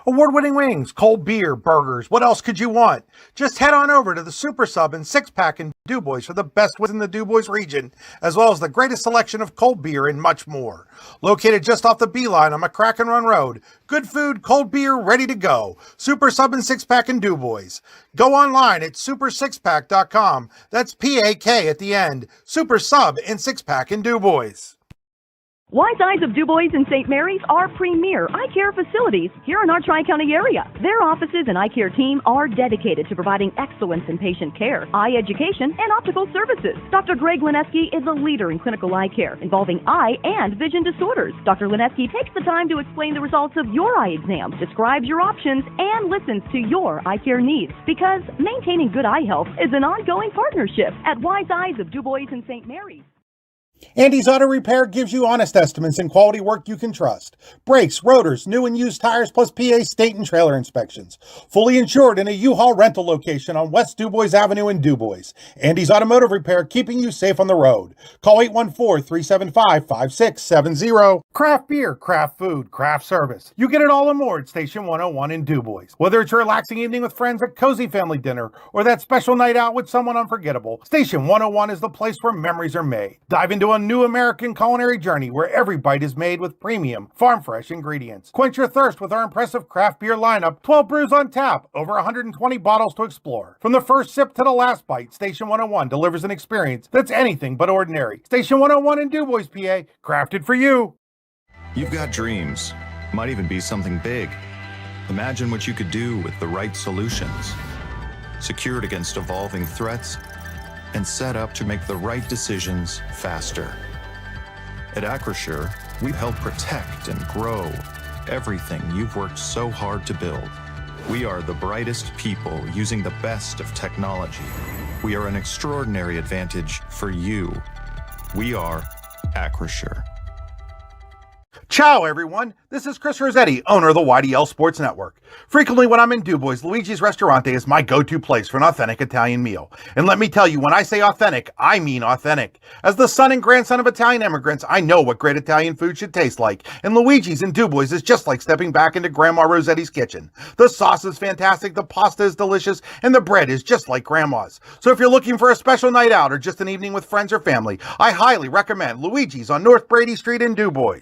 Award-winning wings, cold beer, burgers. What else could you want? Just head on over to the Super Sub and Six Pack in DuBois for the best wings in the DuBois region, as well as the greatest selection of cold beer and much more. Located just off the Beeline on McCracken Run Road. Good food, cold beer, ready to go. Super Sub and Six Pack in DuBois. Go online at supersixpack.com. That's P-A-K at the end. Super Sub and Six Pack in DuBois. Wise Eyes of DuBois and St. Mary's are premier eye care facilities here in our Tri-County area. Their offices and eye care team are dedicated to providing excellence in patient care, eye education, and optical services. Dr. Greg Lineski is a leader in clinical eye care involving eye and vision disorders. Dr. Lineski takes the time to explain the results of your eye exam, describes your options, and listens to your eye care needs, because maintaining good eye health is an ongoing partnership at Wise Eyes of DuBois and St. Mary's. Andy's Auto Repair gives you honest estimates and quality work you can trust. Brakes, rotors, new and used tires, plus PA state and trailer inspections. Fully insured in a U-Haul rental location on West DuBois Avenue in DuBois. Andy's Automotive Repair, keeping you safe on the road. Call 814-375-5670. Craft beer, craft food, craft service. You get it all and more at Station 101 in DuBois. Whether it's a relaxing evening with friends at cozy family dinner or that special night out with someone unforgettable, Station 101 is the place where memories are made. Dive into a new American culinary journey where every bite is made with premium, farm-fresh ingredients. Quench your thirst with our impressive craft beer lineup, 12 brews on tap, over 120 bottles to explore. From the first sip to the last bite, Station 101 delivers an experience that's anything but ordinary. Station 101 in DuBois, PA, crafted for you. You've got dreams, might even be something big. Imagine what you could do with the right solutions. Secured against evolving threats, and set up to make the right decisions faster. At Acrisure, we help protect and grow everything you've worked so hard to build. We are the brightest people using the best of technology. We are an extraordinary advantage for you. We are Acrisure. Ciao, everyone. This is Chris Rossetti, owner of the YDL Sports Network. Frequently when I'm in DuBois, Luigi's Ristorante is my go-to place for an authentic Italian meal. And let me tell you, when I say authentic, I mean authentic. As the son and grandson of Italian immigrants, I know what great Italian food should taste like. And Luigi's in DuBois is just like stepping back into Grandma Rossetti's kitchen. The sauce is fantastic, the pasta is delicious, and the bread is just like Grandma's. So if you're looking for a special night out or just an evening with friends or family, I highly recommend Luigi's on North Brady Street in DuBois.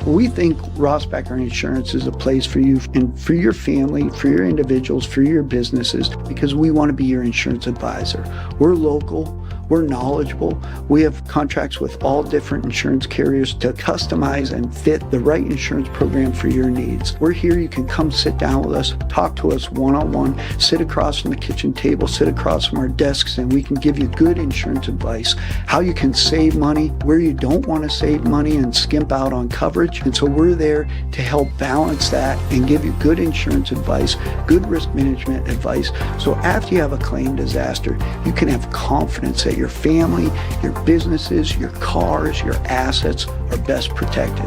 We think Ross Becker Insurance is a place for you and for your family, for your individuals, for your businesses, because we want to be your insurance advisor. We're local, we're knowledgeable, we have contracts with all different insurance carriers to customize and fit the right insurance program for your needs. We're here, you can come sit down with us, talk to us one-on-one, sit across from the kitchen table, sit across from our desks, and we can give you good insurance advice, how you can save money, where you don't want to save money and skimp out on coverage. And so we're there to help balance that and give you good insurance advice, good risk management advice. So after you have a claim disaster, you can have confidence that your family, your businesses, your cars, your assets are best protected.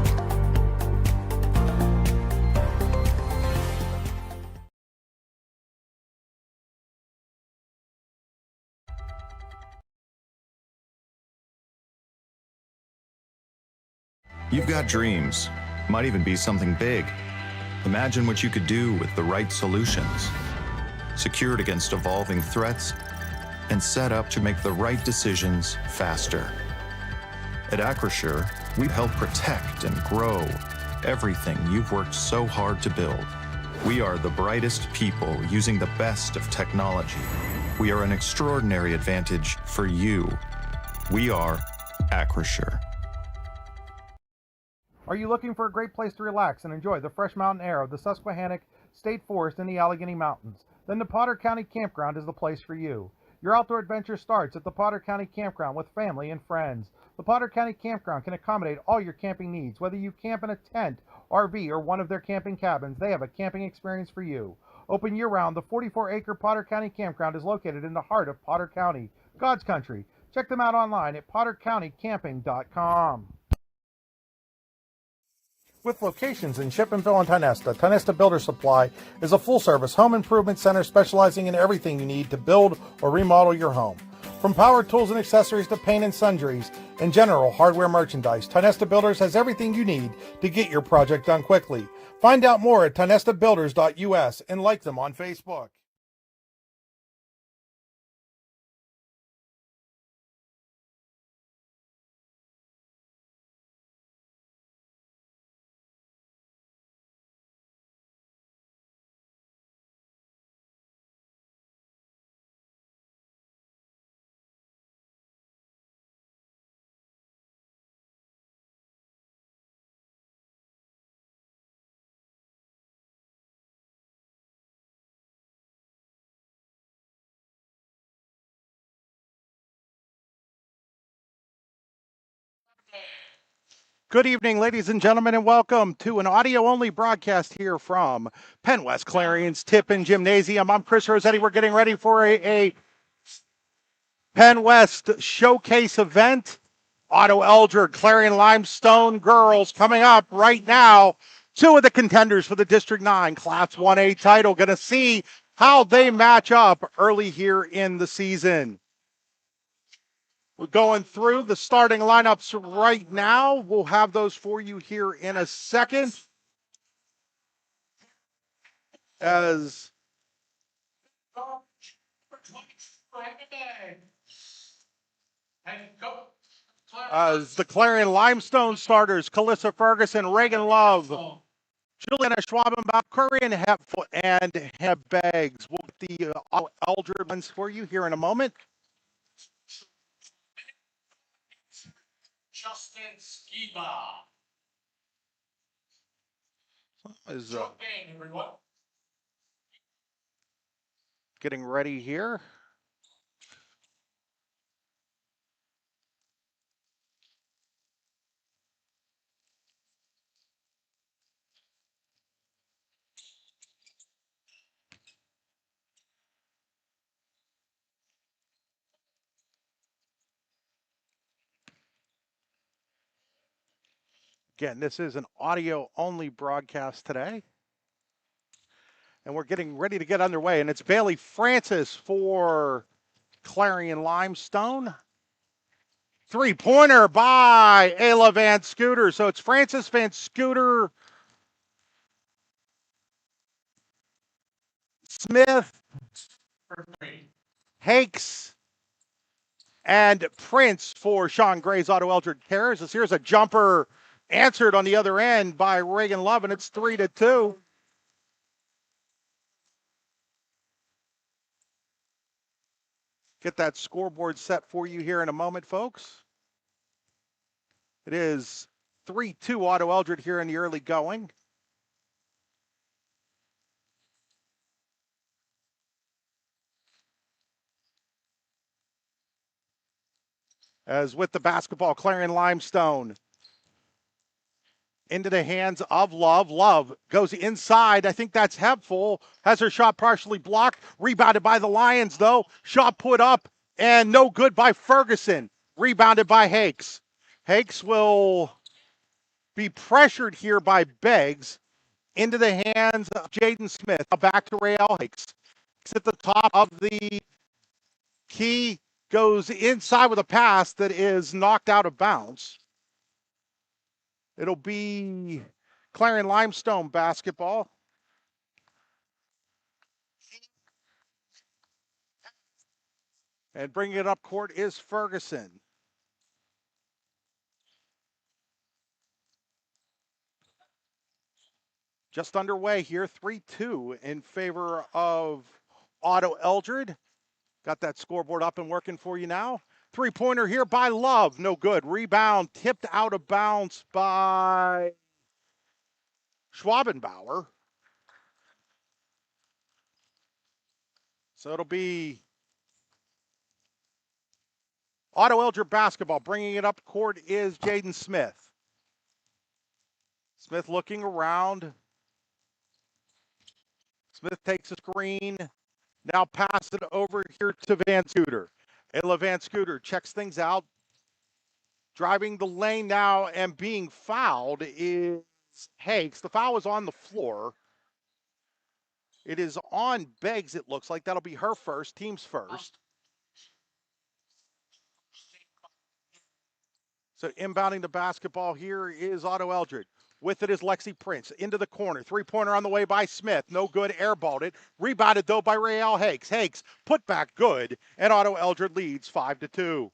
You've got dreams, might even be something big. Imagine what you could do with the right solutions. Secured against evolving threats, and set up to make the right decisions faster. At Acrisure, we help protect and grow everything you've worked so hard to build. We are the brightest people using the best of technology. We are an extraordinary advantage for you. We are Acrisure. Are you looking for a great place to relax and enjoy the fresh mountain air of the Susquehannock State Forest and the Allegheny Mountains? Then the Potter County Campground is the place for you. Your outdoor adventure starts at the Potter County Campground with family and friends. The Potter County Campground can accommodate all your camping needs. Whether you camp in a tent, RV, or one of their camping cabins, they have a camping experience for you. Open year-round, the 44-acre Potter County Campground is located in the heart of Potter County, God's country. Check them out online at pottercountycamping.com. With locations in Shippenville and Tionesta, Tionesta Builder Supply is a full-service home improvement center specializing in everything you need to build or remodel your home. From power tools and accessories to paint and sundries, and general hardware merchandise, Tonesta Builders has everything you need to get your project done quickly. Find out more at tonestabuilders.us and like them on Facebook. Good evening, ladies and gentlemen, and welcome to an audio-only broadcast here from Penn West Clarion's Tippin Gymnasium. I'm Chris Rossetti. We're getting ready for a Penn West showcase event. Otto-Eldred, Clarion-Limestone girls coming up right now. Two of the contenders for the District 9 Class 1A title. Going to see how they match up early here in the season. We're going through the starting lineups right now. We'll have those for you here in a second. As the Clarion-Limestone starters, Calissa Ferguson, Reagan Love, Juliana Schwabenbach, Curry and Heb Beggs. We'll get the Eldred ones for you here in a moment. Justin Skiba. Is getting ready here. Again, this is an audio-only broadcast today. And we're getting ready to get underway. And it's Bailey Francis for Clarion-Limestone. Three-pointer by Ayla Van Scooter. So it's Francis Van Scooter, Smith, Hakes, and Prince for Sean Gray's Otto-Eldred Cares. As here's a jumper answered on the other end by Reagan Love, and it's 3-2. Get that scoreboard set for you here in a moment, folks. It is 3-2 Otto-Eldred here in the early going. As with the basketball, Clarion-Limestone into the hands of Love. Love goes inside. I think that's Hepful. Has her shot partially blocked. Rebounded by the Lions, though. Shot put up and no good by Ferguson. Rebounded by Hakes. Hakes will be pressured here by Beggs into the hands of Jaden Smith. Now back to Rael Hakes. He's at the top of the key. Goes inside with a pass that is knocked out of bounds. It'll be Clarion-Limestone basketball. And bringing it up court is Ferguson. Just underway here, 3-2 in favor of Otto-Eldred. Got that scoreboard up and working for you now. Three-pointer here by Love. No good. Rebound tipped out of bounds by Schwabenbauer. So it'll be Otto-Eldred basketball. Bringing it up court is Jaden Smith. Smith looking around. Smith takes a screen. Now pass it over here to Van Scooter. Ayla Van Scooter checks things out. Driving the lane now and being fouled is Hakes. The foul is on the floor. It is on Beggs, it looks like. That'll be her first, team's first. So inbounding the basketball here is Otto-Eldred. With it is Lexi Prince. Into the corner. Three-pointer on the way by Smith. No good. Airballed it. Rebounded, though, by Rael Hakes. Hakes put back good. And Otto-Eldred leads 5-2.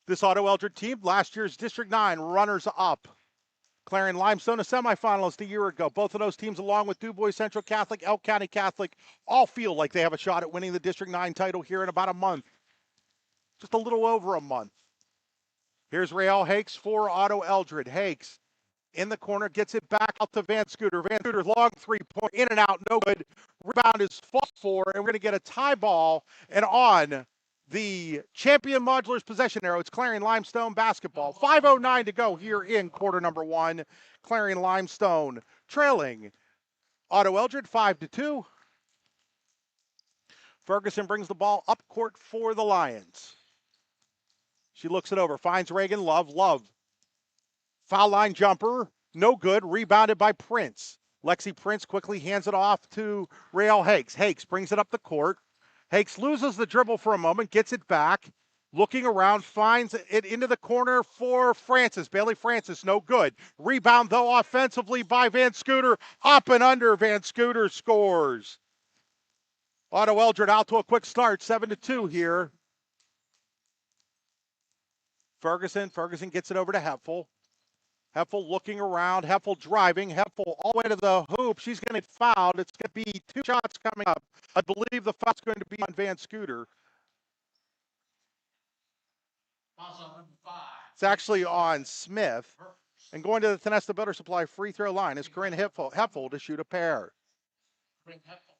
This Otto-Eldred team, last year's District 9 runners-up. Clarion-Limestone, a semifinalist a year ago. Both of those teams, along with DuBois Central Catholic, Elk County Catholic, all feel like they have a shot at winning the District 9 title here in about a month. Just a little over a month. Here's Rael Hakes for Otto-Eldred. Hakes in the corner, gets it back out to Van Scooter. Van Scooter, long three-point, in and out, no good. Rebound is fought for, and we're going to get a tie ball. And on the champion modulars possession arrow, it's Clarion-Limestone basketball. 5:09 to go here in quarter number one. Clarion-Limestone trailing Otto-Eldred 5-2. Ferguson brings the ball up court for the Lions. She looks it over, finds Reagan Love. Love, foul line jumper, no good, rebounded by Prince. Lexi Prince quickly hands it off to Rael Hakes. Hakes brings it up the court. Hakes loses the dribble for a moment, gets it back, looking around, finds it into the corner for Francis. Bailey Francis, no good. Rebound, though, offensively by Van Scooter. Up and under, Van Scooter scores. Otto-Eldred out to a quick start, 7-2 here. Ferguson gets it over to Heffel. Heffel looking around, Heffel driving, Heffel all the way to the hoop. She's going to get fouled. It's going to be 2 shots coming up. I believe the foul's going to be on Van Scooter. It's actually on Smith. And going to the Tenesta Builder Supply free throw line is Corinne Heffel to shoot a pair. Corinne Heffel.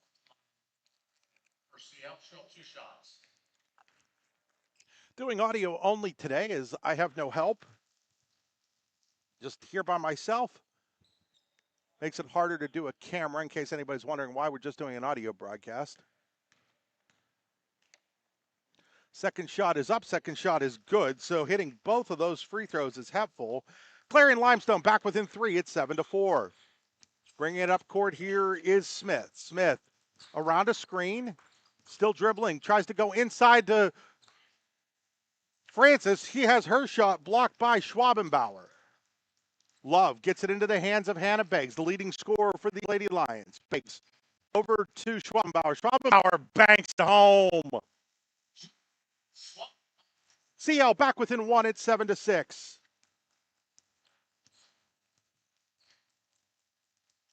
For CL, she'll have 2 shots. Doing audio only today is I have no help. Just here by myself. Makes it harder to do a camera in case anybody's wondering why we're just doing an audio broadcast. Second shot is up, second shot is good. So hitting both of those free throws is Heffel. Clarion-Limestone back within 3. It's 7-4. Bringing it up court here is Smith. Smith around a screen, still dribbling, tries to go inside to Francis. He has her shot blocked by Schwabenbauer. Love gets it into the hands of Hannah Beggs, the leading scorer for the Lady Lions. Beggs over to Schwabenbauer. Schwabenbauer banks it home. CL back within 1. It's 7-6.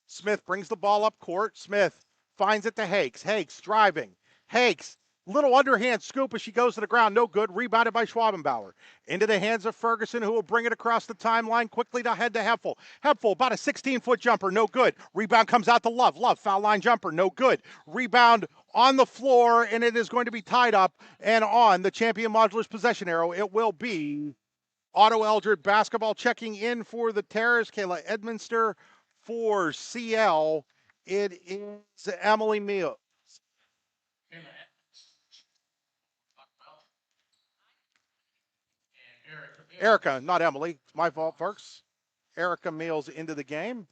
Smith brings the ball up court. Smith finds it to Hakes. Hakes driving. Hakes, little underhand scoop as she goes to the ground. No good. Rebounded by Schwabenbauer. Into the hands of Ferguson, who will bring it across the timeline quickly to head to Heffel. Heffel, about a 16-foot jumper. No good. Rebound comes out to Love. Love, foul line jumper. No good. Rebound on the floor, and it is going to be tied up. And on the champion modulars possession arrow, it will be Otto-Eldred basketball. Checking in for the Terrors, Kayla Edminster. For CL, it is Emily Meal. Erica, not Emily. It's my fault, folks. Erica Meals into the game.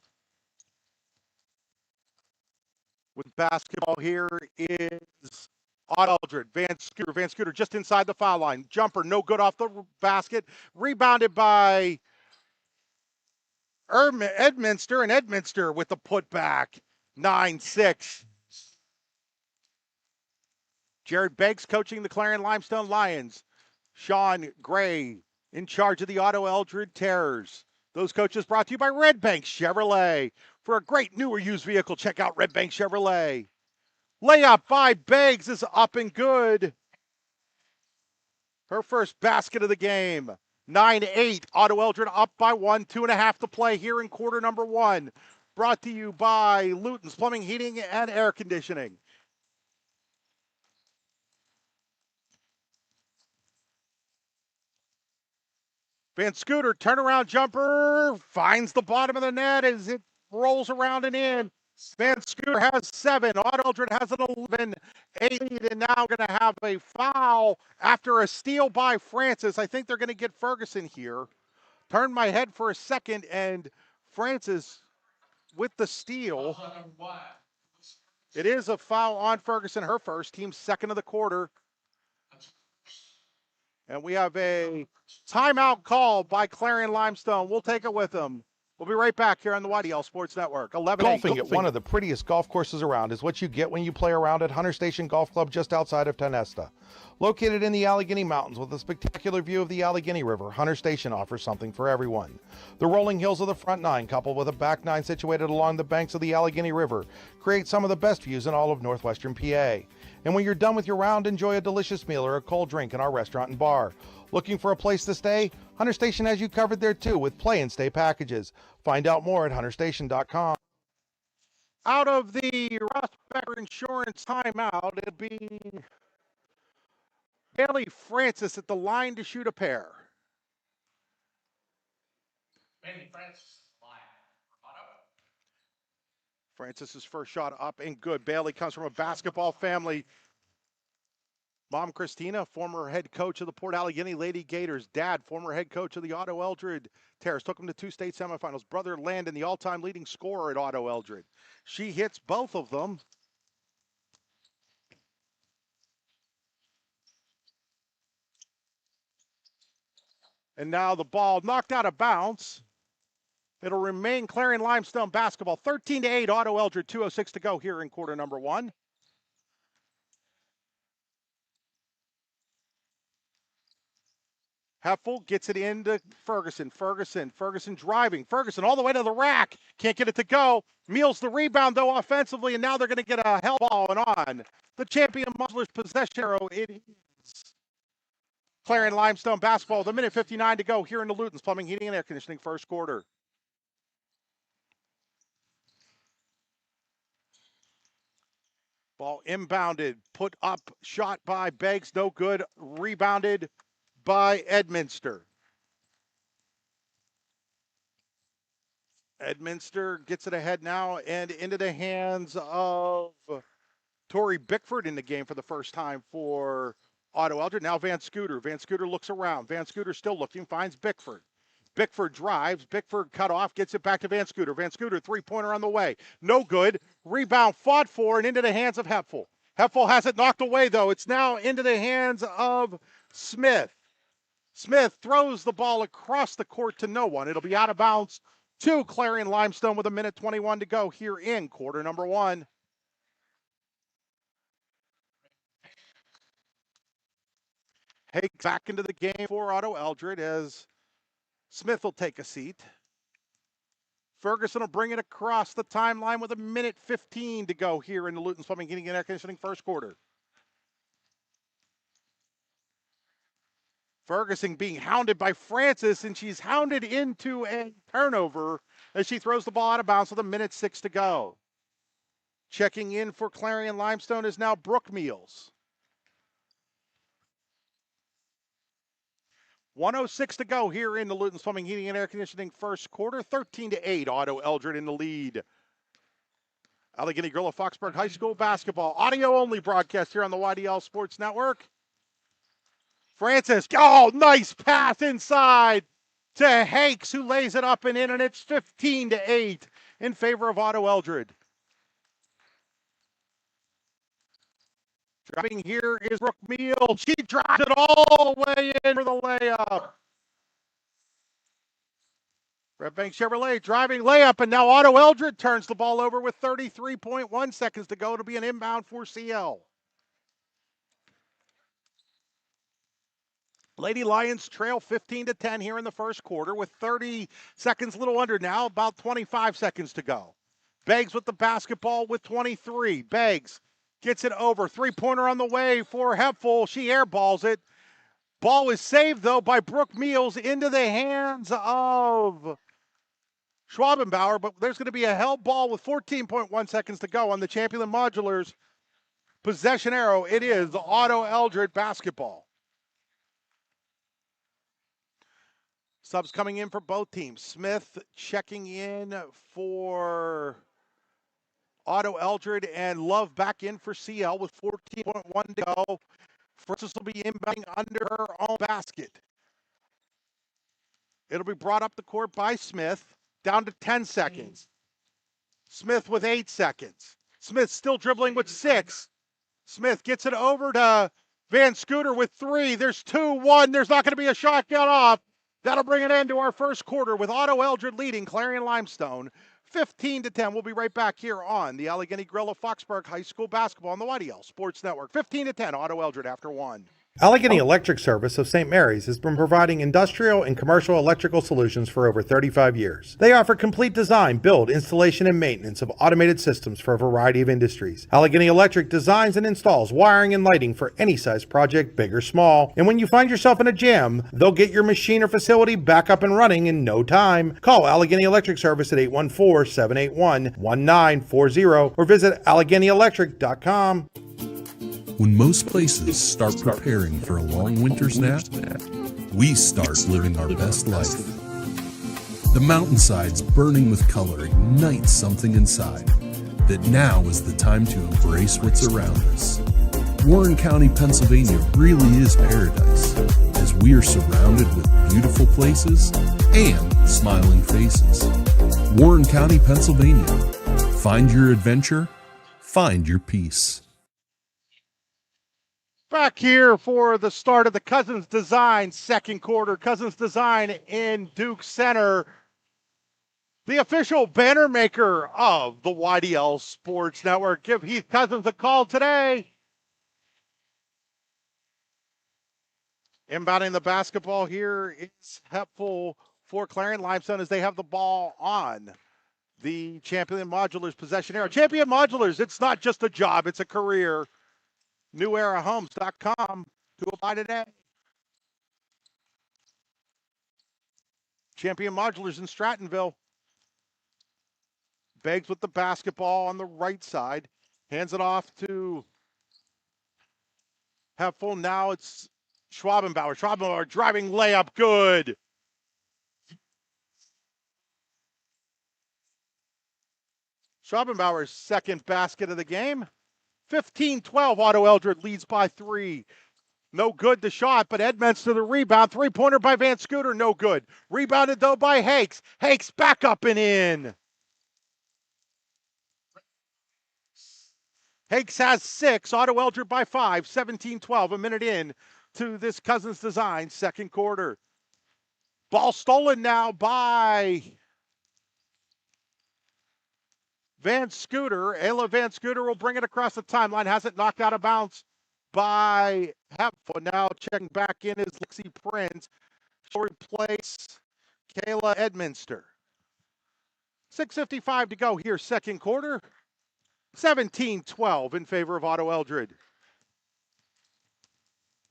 With basketball here is Otto-Eldred. Van Scooter. Van Scooter just inside the foul line. Jumper, no good off the basket. Rebounded by Edminster, and Edminster with the putback. 9-6. Jared Beggs coaching the Clarion-Limestone Lions. Sean Gray in charge of the Otto-Eldred Terrors. Those coaches brought to you by Red Bank Chevrolet. For a great new or used vehicle, check out Red Bank Chevrolet. Layup by Beggs is up and good. Her first basket of the game. 9-8. Otto-Eldred up by 1. 2.5 to play here in quarter number 1. Brought to you by Luton's Plumbing, Heating, and Air Conditioning. Van Scooter, turnaround jumper, finds the bottom of the net as it rolls around and in. Van Scooter has 7. Otto-Eldred has an 11-8, and now going to have a foul after a steal by Francis. I think they're going to get Ferguson here. Turned my head for a second, and Francis with the steal. It is a foul on Ferguson, her first, team second of the quarter. And we have a timeout call by Clarion-Limestone. We'll take it with them. We'll be right back here on the YDL Sports Network. 11 Golfing at one of the prettiest golf courses around is what you get when you play around at Hunter Station Golf Club just outside of Tonesta. Located in the Allegheny Mountains with a spectacular view of the Allegheny River, Hunter Station offers something for everyone. The rolling hills of the front nine, coupled with a back nine situated along the banks of the Allegheny River, create some of the best views in all of northwestern PA. And when you're done with your round, enjoy a delicious meal or a cold drink in our restaurant and bar. Looking for a place to stay? Hunter Station has you covered there too with play and stay packages. Find out more at hunterstation.com. Out of the Rossbecker Insurance timeout, it'll be Bailey Francis at the line to shoot a pair. Bailey Francis, line. Otto. Francis's first shot up and good. Bailey comes from a basketball family. Mom, Christina, former head coach of the Port Allegheny Lady Gators. Dad, former head coach of the Otto-Eldred Terrace. Took him to 2 state semifinals. Brother Landon, the all-time leading scorer at Otto-Eldred. She hits both of them. And now the ball knocked out of bounds. It'll remain Clarion-Limestone basketball. 13-8, Otto-Eldred, 2:06 to go here in quarter number one. Heffel gets it into Ferguson. Ferguson driving. Ferguson all the way to the rack. Can't get it to go. Meals the rebound, though, offensively, and now they're going to get a hell ball and on. The champion Muzzler's possession arrow. It is Clarion-Limestone basketball with 1:59 to go here in the Luton's Plumbing, Heating, and Air Conditioning first quarter. Ball inbounded, put up, shot by Beggs, no good. Rebounded by Edminster. Edminster gets it ahead now and into the hands of Tori Bickford in the game for the first time for Otto-Eldred. Now Van Scooter. Van Scooter looks around. Van Scooter still looking, finds Bickford. Bickford drives. Bickford cut off, gets it back to Van Scooter. Van Scooter, three-pointer on the way. No good. Rebound fought for and into the hands of Heffel. Heffel has it knocked away, though. It's now into the hands of Smith. Smith throws the ball across the court to no one. It'll be out of bounds to Clarion-Limestone with 1:21 to go here in quarter number one. Haig back into the game for Otto-Eldred as Smith will take a seat. Ferguson will bring it across the timeline with 1:15 to go here in the Luton's Plumbing, Heating, and Air Conditioning first quarter. Ferguson being hounded by Francis, and she's hounded into a turnover as she throws the ball out of bounds with 1:06 to go. Checking in for Clarion-Limestone is now Brooke Meals. 1:06 to go here in the Luton's Plumbing, Heating, and Air Conditioning first quarter. 13-8, Otto-Eldred in the lead. Allegheny Grill of Foxburg High School basketball. Audio-only broadcast here on the YDL Sports Network. Francis, oh, nice pass inside to Hakes, who lays it up and in, and it's 15-8 in favor of Otto-Eldred. Driving here is Brooke Meal. She drives it all the way in for the layup. Red Bank Chevrolet driving layup, and now Otto-Eldred turns the ball over with 33.1 seconds to go. It'll be an inbound for CL. Lady Lions trail 15-10 here in the first quarter with 30 seconds, a little under now, about 25 seconds to go. Beggs with the basketball with 23. Beggs gets it over. Three-pointer on the way for Heffel. She airballs it. Ball is saved, though, by Brooke Meals into the hands of Schwabenbauer, but there's going to be a held ball with 14.1 seconds to go on the Champion Modulars possession arrow. It is the Otto-Eldred basketball. Subs coming in for both teams. Smith checking in for Otto-Eldred and Love back in for CL with 14.1 to go. Francis will be inbounding under her own basket. It'll be brought up the court by Smith, down to 10 seconds. Smith with 8 seconds. Smith still dribbling with 6. Smith gets it over to Van Scooter with 3. There's 2-1. There's not going to be a shotgun off. That'll bring an end to our first quarter with Otto-Eldred leading Clarion-Limestone 15-10. We'll be right back here on the Allegheny Grill of Foxburg High School basketball on the YDL Sports Network. 15-10, Otto-Eldred after 1. Allegheny Electric Service of St. Mary's has been providing industrial and commercial electrical solutions for over 35 years. They offer complete design, build, installation, and maintenance of automated systems for a variety of industries. Allegheny Electric designs and installs wiring and lighting for any size project, big or small. And when you find yourself in a jam, they'll get your machine or facility back up and running in no time. Call Allegheny Electric Service at 814-781-1940 or visit AlleghenyElectric.com. When most places start preparing for a long winter's nap, we start living our best life. The mountainsides burning with color ignite something inside that now is the time to embrace what's around us. Warren County, Pennsylvania really is paradise, as we are surrounded with beautiful places and smiling faces. Warren County, Pennsylvania. Find your adventure, find your peace. Back here for the start of the Cousins Design second quarter. Cousins Design in Duke Center. The official banner maker of the YDL Sports Network. Give Heath Cousins a call today. Inbounding the basketball here is Hepful for Clarion-Limestone as they have the ball on the Champion Modulars possession area. Champion Modulars, it's not just a job, it's a career. NewEraHomes.com to apply today. Champion Modulars in Strattonville. Beggs with the basketball on the right side. Hands it off to Hepful. Now it's Schwabenbauer. Schwabenbauer driving layup. Good. Schwabenbauer's second basket of the game. 15-12, Otto-Eldred leads by 3. No good the shot, but Edmonds to the rebound. Three-pointer by Van Scooter, no good. Rebounded, though, by Hakes. Hakes back up and in. Hakes has 6. Otto-Eldred by 5. 17-12, a minute in to this Cousins Design second quarter. Ball stolen now by Van Scooter. Ayla Van Scooter will bring it across the timeline. Has it knocked out of bounds by Hepful. Now checking back in is Lexi Prince. She'll replace Kayla Edminster. 6:55 to go here, second quarter. 17-12 in favor of Otto-Eldred.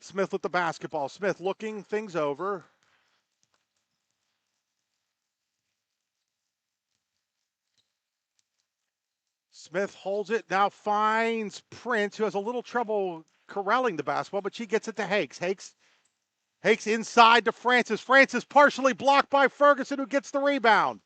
Smith with the basketball. Smith looking things over. Smith holds it, now finds Prince, who has a little trouble corralling the basketball, but she gets it to Hakes. Hakes inside to Francis. Francis partially blocked by Ferguson, who gets the rebound.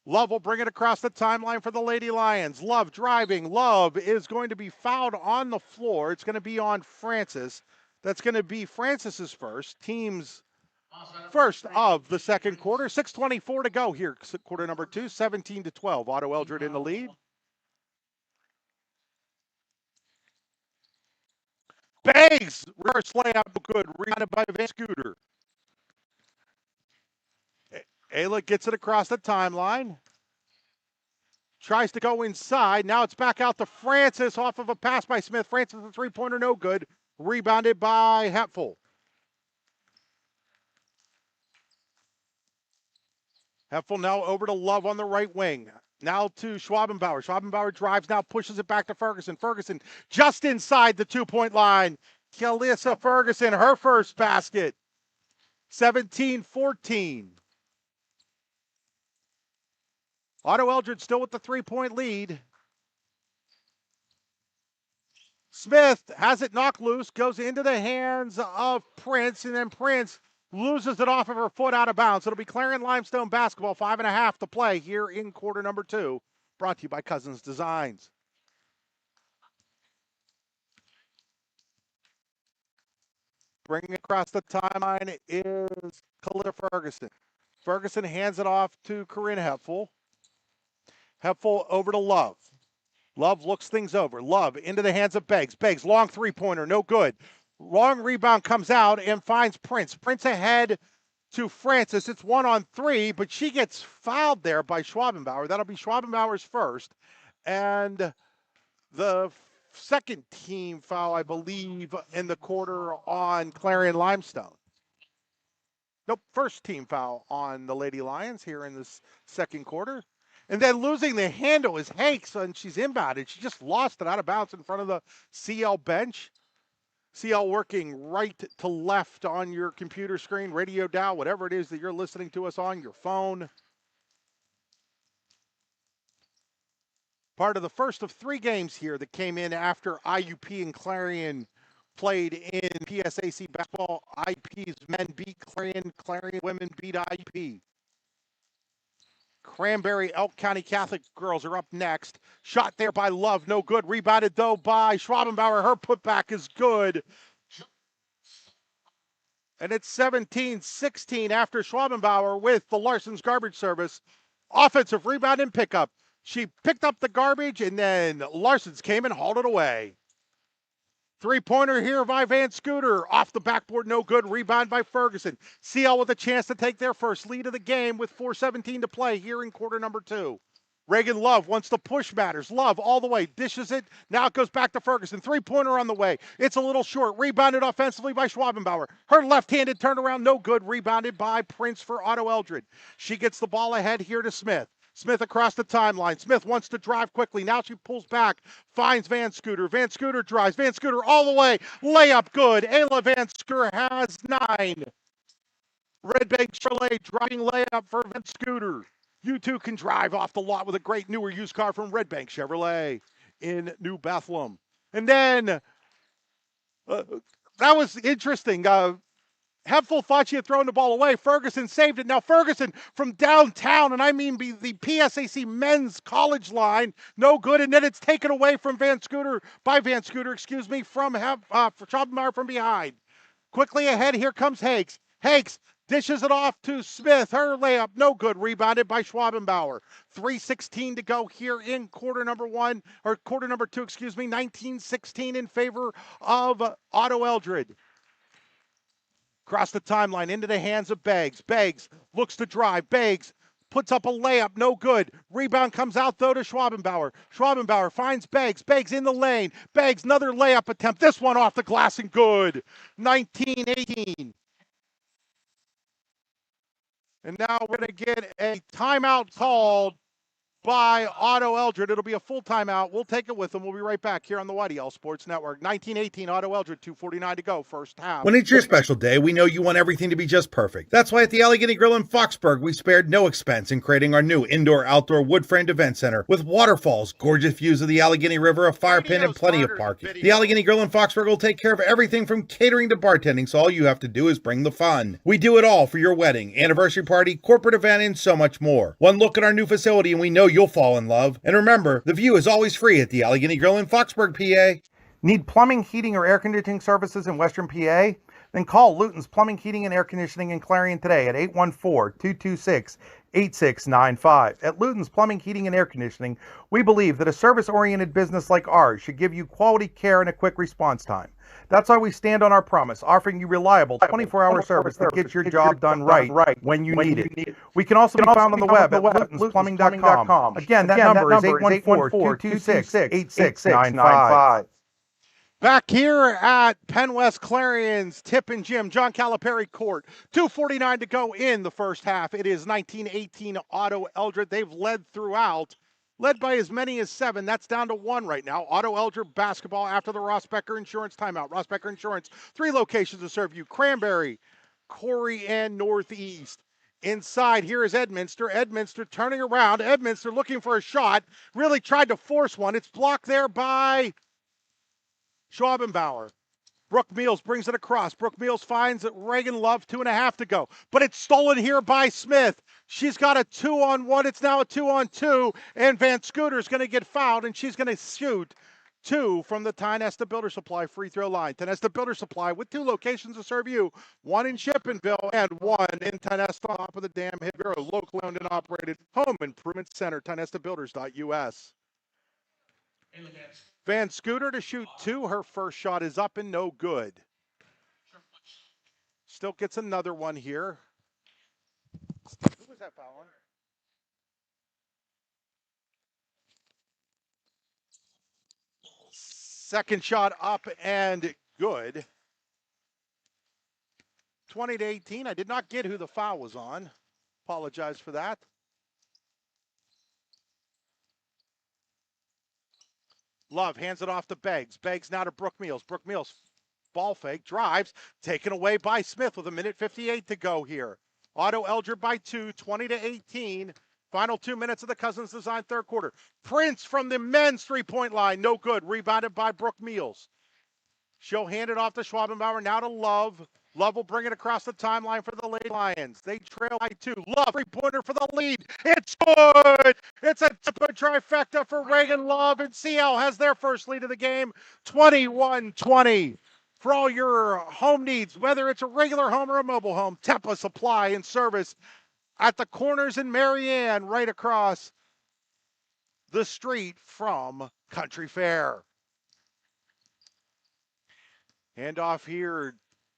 Love will bring it across the timeline for the Lady Lions. Love driving. Love is going to be fouled on the floor. It's going to be on Francis. That's going to be Francis's first. Team's first of the second quarter. 6:24 to go here. Quarter number 2, 17-12. Otto-Eldred in the lead. Beggs, reverse layup, good. Rebounded by Van Scooter. Ayla gets it across the timeline. Tries to go inside. Now it's back out to Francis off of a pass by Smith. Francis, a three-pointer, no good. Rebounded by Hepful. Hepful now over to Love on the right wing. Now to Schwabenbauer. Schwabenbauer drives now, pushes it back to Ferguson. Ferguson just inside the two-point line. Kalissa Ferguson, her first basket. 17-14. Otto-Eldred still with the three-point lead. Smith has it knocked loose, goes into the hands of Prince, and then Prince loses it off of her foot out of bounds. It'll be Clarion-Limestone basketball, 5.5 to play here in quarter number 2. Brought to you by Cousins Designs. Bringing across the timeline is Kalissa Ferguson. Ferguson hands it off to Corinne Hepful. Hepful over to Love. Love looks things over. Love into the hands of Beggs. Beggs, long three-pointer, no good. Long rebound comes out and finds Prince. Prince ahead to Francis. It's 1-on-3, but she gets fouled there by Schwabenbauer. That'll be Schwabenbauer's first. And the second team foul, I believe, in the quarter on Clarion-Limestone. Nope, first team foul on the Lady Lions here in this second quarter. And then losing the handle is Hanks, and she's inbounded. She just lost it out of bounds in front of the CL bench. CL working right to left on your computer screen, radio dial, whatever it is that you're listening to us on, your phone. Part of the first of 3 games here that came in after IUP and Clarion played in PSAC basketball. IUP's men beat Clarion, Clarion women beat IUP. Cranberry Elk County Catholic girls are up next. Shot there by Love, no good. Rebounded though by Schwabenbauer. Her putback is good. And it's 17-16 after Schwabenbauer with the Larson's garbage service. Offensive rebound and pickup. She picked up the garbage and then Larson's came and hauled it away. Three-pointer here by Van Scooter. Off the backboard, no good. Rebound by Ferguson. CL with a chance to take their first lead of the game with 4:17 to play here in quarter number 2. Reagan Love wants to push matters. Love all the way, dishes it. Now it goes back to Ferguson. Three-pointer on the way. It's a little short. Rebounded offensively by Schwabenbauer. Her left-handed turnaround, no good. Rebounded by Prince for Otto-Eldred. She gets the ball ahead here to Smith. Smith across the timeline. Smith wants to drive quickly. Now she pulls back, finds Van Scooter. Van Scooter drives. Van Scooter all the way. Layup good. Ayla Van Scooter has 9. Red Bank Chevrolet driving layup for Van Scooter. You too can drive off the lot with a great newer used car from Red Bank Chevrolet in New Bethlehem. And then, that was interesting. Hepful thought she had thrown the ball away. Ferguson saved it. Now Ferguson from downtown, and I mean the PSAC men's college line, no good. And then it's taken away from Van Scooter, from Schwabenbauer from behind. Quickly ahead, here comes Hakes. Hakes dishes it off to Smith. Her layup, no good. Rebounded by Schwabenbauer. 3:16 to go here in quarter number 2, 19-16 in favor of Otto-Eldred. Across the timeline, into the hands of Beggs. Beggs looks to drive. Beggs puts up a layup, no good. Rebound comes out, though, to Schwabenbauer. Schwabenbauer finds Beggs. Beggs in the lane. Beggs, another layup attempt. This one off the glass and good. 19-18. And now we're going to get a timeout called by Otto-Eldred. It'll be a full timeout. We'll take it with them. We'll be right back here on the YDL Sports Network. 19-18, Otto-Eldred, 2:49 to go, first half. When it's your special day, we know you want everything to be just perfect. That's why at the Allegheny Grill in Foxburg, we spared no expense in creating our new indoor-outdoor wood-framed event center with waterfalls, gorgeous views of the Allegheny River, a fire pit, and plenty of parking. The Allegheny Grill in Foxburg will take care of everything from catering to bartending, so all you have to do is bring the fun. We do it all for your wedding, anniversary party, corporate event, and so much more. One look at our new facility and we know you'll fall in love. And remember, the view is always free at the Allegheny Grill in Foxburg, PA. Need plumbing, heating, or air conditioning services in Western PA? Then call Luton's Plumbing, Heating, and Air Conditioning in Clarion today at 814-226-8695. At Luton's Plumbing, Heating, and Air Conditioning, we believe that a service-oriented business like ours should give you quality care and a quick response time. That's why we stand on our promise, offering you reliable 24-hour service that gets your job done right when you need it. We can also be found on the web at lutonsplumbing.com. Again, that number is 814-226-8695. Back here at Penn West Clarion's Tip and Gym, John Calipari Court. 2:49 to go in the first half. It is 19-18 Otto-Eldred. They've led throughout, led by as many as 7. That's down to 1 right now. Otto-Eldred basketball after the Ross Becker Insurance timeout. Ross Becker Insurance, 3 locations to serve you. Cranberry, Corey, and Northeast. Inside, here is Edminster. Edminster turning around. Edminster looking for a shot. Really tried to force one. It's blocked there by Schwabenbauer. Brooke Meals brings it across. Brooke Meals finds Reagan Love, 2.5 to go. But it's stolen here by Smith. She's got a 2-on-1. It's now a 2-on-2. And Van Scooter's going to get fouled, and she's going to shoot 2 from the Tionesta Builder Supply free throw line. Tionesta Builder Supply with 2 locations to serve you. 1 in Shippenville and 1 in Tionesta, top of the dam, Hibero, locally owned and operated home improvement center, TionestaBuilders.us. Van Scooter to shoot 2. Her first shot is up and no good. Still gets another one here. Who was that foul on? Second shot up and good. 20-18. I did not get who the foul was on. Apologize for that. Love hands it off to Beggs. Beggs now to Brooke Meals. Brooke Meals, ball fake, drives, taken away by Smith with 1:58 to go here. Otto-Eldred by 2, 20-18. Final 2 minutes of the Cousins Design third quarter. Prince from the men's three-point line, no good. Rebounded by Brooke Meals. She'll hand it off to Schwabenbauer, now to Love. Love will bring it across the timeline for the Lady Lions. They trail by 2. Love, three-pointer for the lead. It's good! It's a trifecta for Reagan Love, and CL has their first lead of the game, 21-20. For all your home needs, whether it's a regular home or a mobile home, Tepa Supply and Service at the Corners in Marianne, right across the street from Country Fair. Handoff here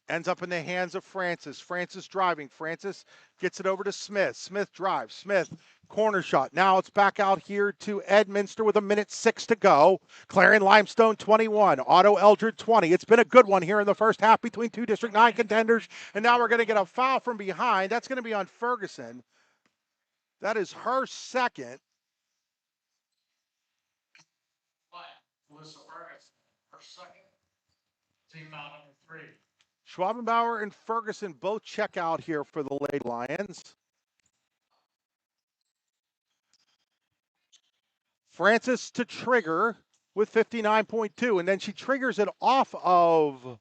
ends up in the hands of Francis. Francis driving. Francis gets it over to Smith. Smith drives. Smith, corner shot. Now it's back out here to Edminster with 1:06 to go. Clarion-Limestone 21. Otto-Eldred 20. It's been a good one here in the first half between two District 9 contenders. And now we're going to get a foul from behind. That's going to be on Ferguson. That is her second. Melissa Ferguson, her second. Team foul number 3. Schwabenbauer and Ferguson both check out here for the Lady Lions. Francis to trigger with 59.2, and then she triggers it off of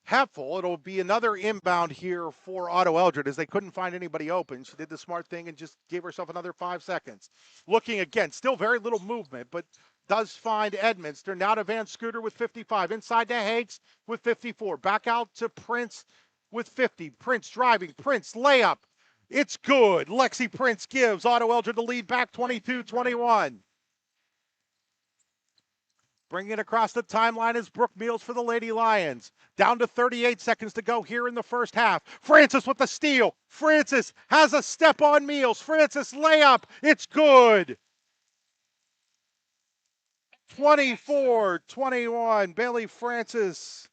Hepful. It'll be another inbound here for Otto-Eldred as they couldn't find anybody open. She did the smart thing and just gave herself another 5 seconds. Looking again, still very little movement, but does find Edminster. Now to Van Scooter with 55. Inside to Hakes with 54. Back out to Prince with 50. Prince driving. Prince layup. It's good. Lexi Prince gives Otto-Eldred the lead back 22-21. Bringing it across the timeline is Brooke Meals for the Lady Lions. Down to 38 seconds to go here in the first half. Francis with the steal. Francis has a step on Meals. Francis layup. It's good. 24-21. Bailey Francis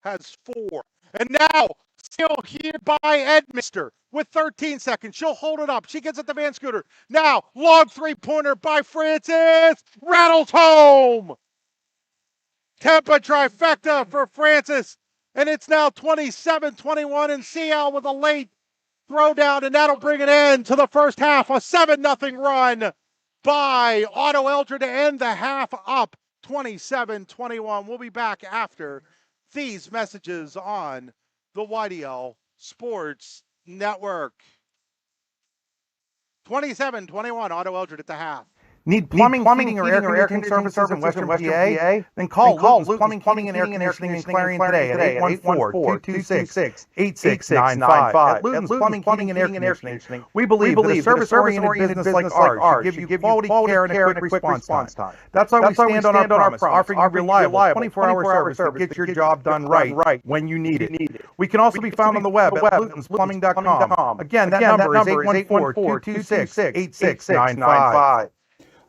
has 4. And now, still here by Edminster with 13 seconds. She'll hold it up. She gets it to Van Scooter. Now, long three-pointer by Francis. Rattles home. Tampa trifecta for Francis. And it's now 27-21, and CL with a late throwdown, and that'll bring an end to the first half. A 7-0 run by Otto-Eldred to end the half up 27-21. We'll be back after these messages on the YDL Sports Network. 27-21, Otto-Eldred at the half. Need plumbing, heating, or air conditioning services in Western PA? Then call Luton's Plumbing and Air Conditioning in Clarion today at 814-226-8695. At Luton's Plumbing and Air Conditioning, we believe that a service-oriented business like ours should give you quality care and a quick response time. That's why we stand on our promise, offering you reliable 24-hour service that gets your job done right when you need it. We can also be found on the web at lutonsplumbing.com. Again, that number is 814-226-8695.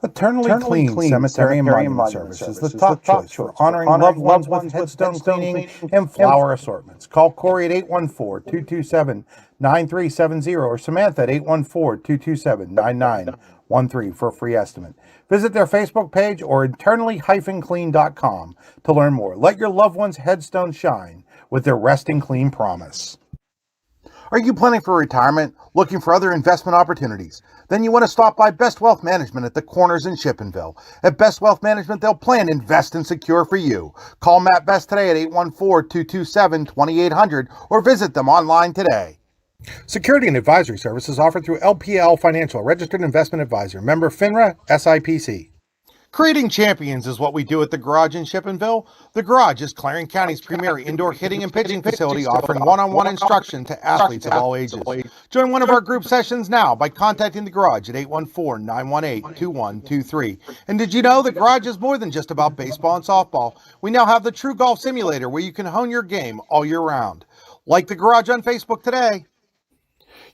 Eternally Clean Cemetery and Monument Service is the top choice for honoring loved ones with headstone cleaning and flower assortments. Call Corey at 814-227-9370 or Samantha at 814-227-9913 for a free estimate. Visit their Facebook page or eternally-clean.com to learn more. Let your loved one's headstone shine with their Resting Clean promise. Are you planning for retirement, looking for other investment opportunities? Then you want to stop by Best Wealth Management at the Corners in Shippenville. At Best Wealth Management, they'll plan, invest, and secure for you. Call Matt Best today at 814-227-2800 or visit them online today. Security and advisory services offered through LPL Financial, registered investment advisor, member FINRA, SIPC. Creating champions is what we do at the Garage in Shippenville. The Garage is Clarion County's premier indoor hitting and pitching facility, offering one-on-one instruction to athletes of all ages. Join one of our group sessions now by contacting the Garage at 814-918-2123. And did you know the Garage is more than just about baseball and softball? We now have the True Golf Simulator where you can hone your game all year round. Like the Garage on Facebook today.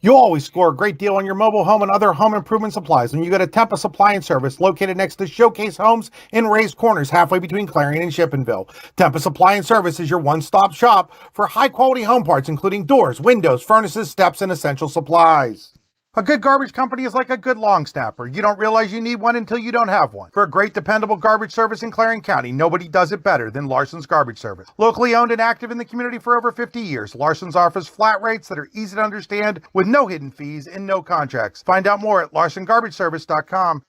You'll always score a great deal on your mobile home and other home improvement supplies when you go to Tempest Supply and Service, located next to Showcase Homes in Raised Corners, halfway between Clarion and Shippenville. Tempest Supply and Service is your one-stop shop for high-quality home parts, including doors, windows, furnaces, steps, and essential supplies. A good garbage company is like a good long snapper. You don't realize you need one until you don't have one. For a great, dependable garbage service in Clarion County, nobody does it better than Larson's Garbage Service. Locally owned and active in the community for over 50 years, Larson's offers flat rates that are easy to understand with no hidden fees and no contracts. Find out more at larsongarbage.com.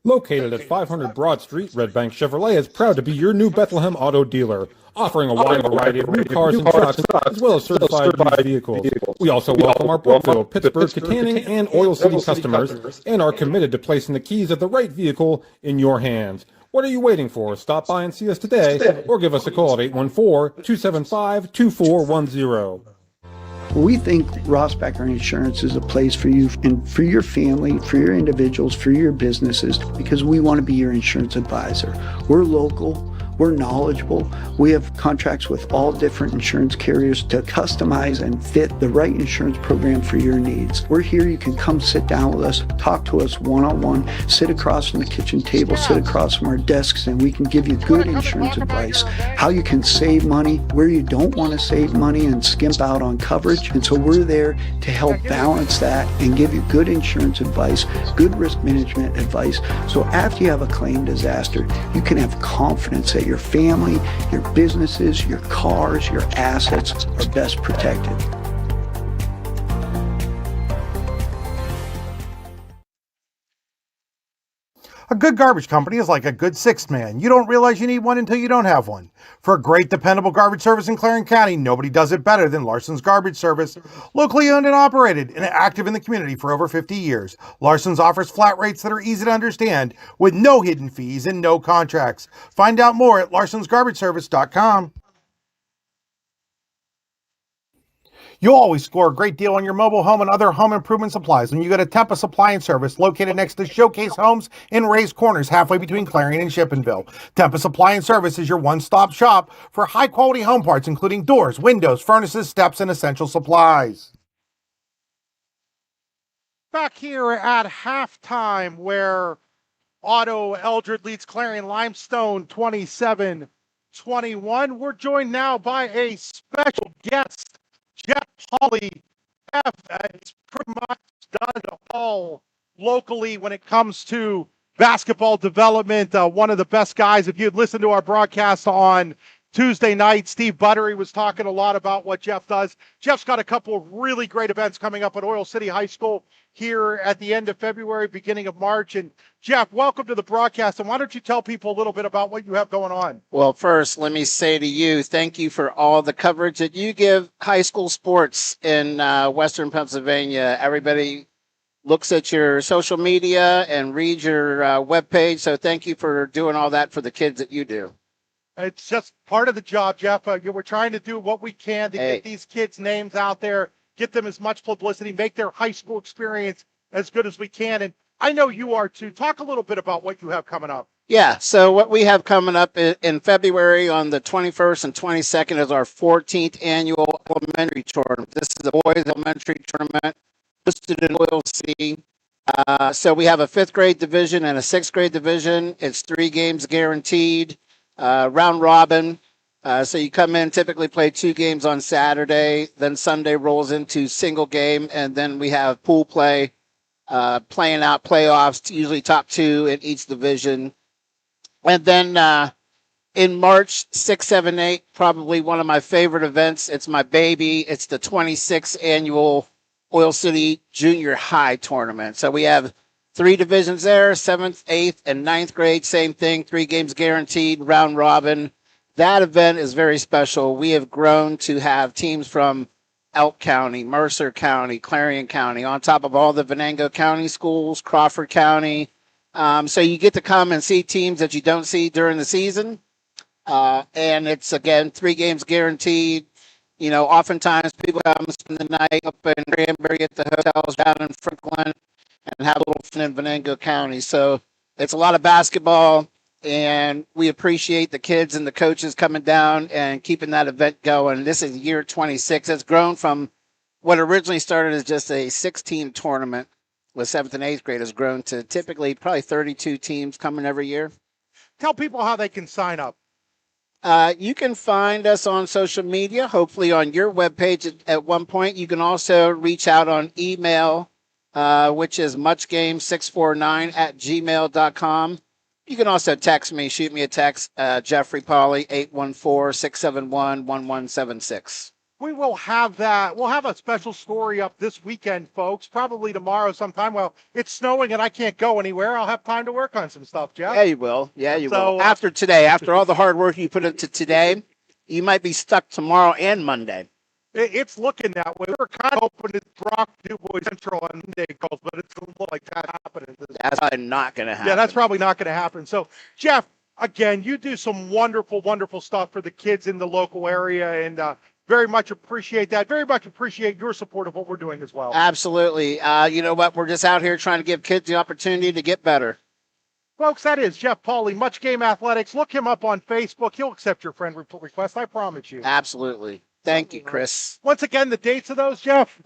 Located at 500 Broad Street, Red Bank Chevrolet is proud to be your new Bethlehem auto dealer, offering a wide variety of new cars and trucks, as well as certified used vehicles. We also welcome our Brookville, Pittsburgh, Kittanning, and Oil City customers, and are committed to placing the keys of the right vehicle in your hands. What are you waiting for? Stop by and see us today, or give us a call at 814-275-2410. We think Rossbacher Insurance is a place for you and for your family, for your individuals, for your businesses, because we want to be your insurance advisor. We're local. We're knowledgeable. We have contracts with all different insurance carriers to customize and fit the right insurance program for your needs. We're here. You can come sit down with us, talk to us one-on-one, sit across from the kitchen table, sit across from our desks, and we can give you good insurance advice, how you can save money, where you don't want to save money and skimp out on coverage. And so we're there to help balance that and give you good insurance advice, good risk management advice. So after you have a claim disaster, you can have confidence that your family, your businesses, your cars, your assets are best protected. A good garbage company is like a good sixth man. You don't realize you need one until you don't have one. For a great, dependable garbage service in Clarion County, nobody does it better than Larson's Garbage Service. Locally owned and operated and active in the community for over 50 years, Larson's offers flat rates that are easy to understand with no hidden fees and no contracts. Find out more at larsongarbage.com. You'll always score a great deal on your mobile home and other home improvement supplies when you go to Tempest Supply and Service, located next to Showcase Homes in Raised Corners, halfway between Clarion and Shippenville. Tempest Supply and Service is your one-stop shop for high-quality home parts, including doors, windows, furnaces, steps, and essential supplies. Back here at halftime, where Otto-Eldred leads Clarion-Limestone 27-21. We're joined now by a special guest, Jeff Hawley. Jeff has pretty much done it all locally when it comes to basketball development. One of the best guys. If you'd listened to our broadcast on Tuesday night, Steve Buttery was talking a lot about what Jeff does. Jeff's got a couple of really great events coming up at Oil City High School here at the end of February, beginning of March. And Jeff, welcome to the broadcast. And why don't you tell people a little bit about what you have going on? Well, first, let me say to you, thank you for all the coverage that you give high school sports in Western Pennsylvania. Everybody looks at your social media and reads your webpage. So thank you for doing all that for the kids that you do. It's just part of the job, Jeff. We're trying to do what we can to get these kids' names out there, get them as much publicity, make their high school experience as good as we can. And I know you are too. Talk a little bit about what you have coming up. Yeah, so what we have coming up in February on the 21st and 22nd is our 14th annual elementary tournament. This is the boys' elementary tournament listed in Oil City. So we have a 5th grade division and a 6th grade division. It's 3 games guaranteed. Round robin. So you come in, typically play 2 games on Saturday, then Sunday rolls into single game, and then we have pool play, playing out playoffs, usually top 2 in each division. And then in March, 6, 7, 8, probably one of my favorite events. It's my baby. It's the 26th annual Oil City Junior High Tournament. So we have 3 divisions there, 7th, 8th, and 9th grade, same thing, 3 games guaranteed, round robin. That event is very special. We have grown to have teams from Elk County, Mercer County, Clarion County, on top of all the Venango County schools, Crawford County, So you get to come and see teams that you don't see during the season. And it's, again, 3 games guaranteed. Oftentimes people come spend the night up in Cranberry at the hotels down in Franklin and have a little fun in Venango County. So it's a lot of basketball, and we appreciate the kids and the coaches coming down and keeping that event going. This is year 26. It's grown from what originally started as just a 6-team tournament with 7th and 8th grade, has grown to typically probably 32 teams coming every year. Tell people how they can sign up. You can find us on social media, hopefully on your webpage at one point. You can also reach out on email, which is muchgame649@gmail.com. You can also text me, shoot me a text, Jeffrey Polly, 814-671-1176. We will have that. We'll have a special story up this weekend, folks, probably tomorrow sometime. Well, it's snowing and I can't go anywhere. I'll have time to work on some stuff, Jeff. Yeah, you will. After today, after all the hard work you put into today, you might be stuck tomorrow and Monday. It's looking that way. We're kind of hoping to drop Du Bois Central on Monday, but it's a little like that happening. That's probably not going to happen. Yeah, that's probably not going to happen. So, Jeff, again, you do some wonderful, wonderful stuff for the kids in the local area, and very much appreciate that. Very much appreciate your support of what we're doing as well. Absolutely. You know what? We're just out here trying to give kids the opportunity to get better. Folks, that is Jeff Pauly, Much Game Athletics. Look him up on Facebook. He'll accept your friend request, I promise you. Absolutely. Thank you, Chris. Once again, the dates of those, Jeff?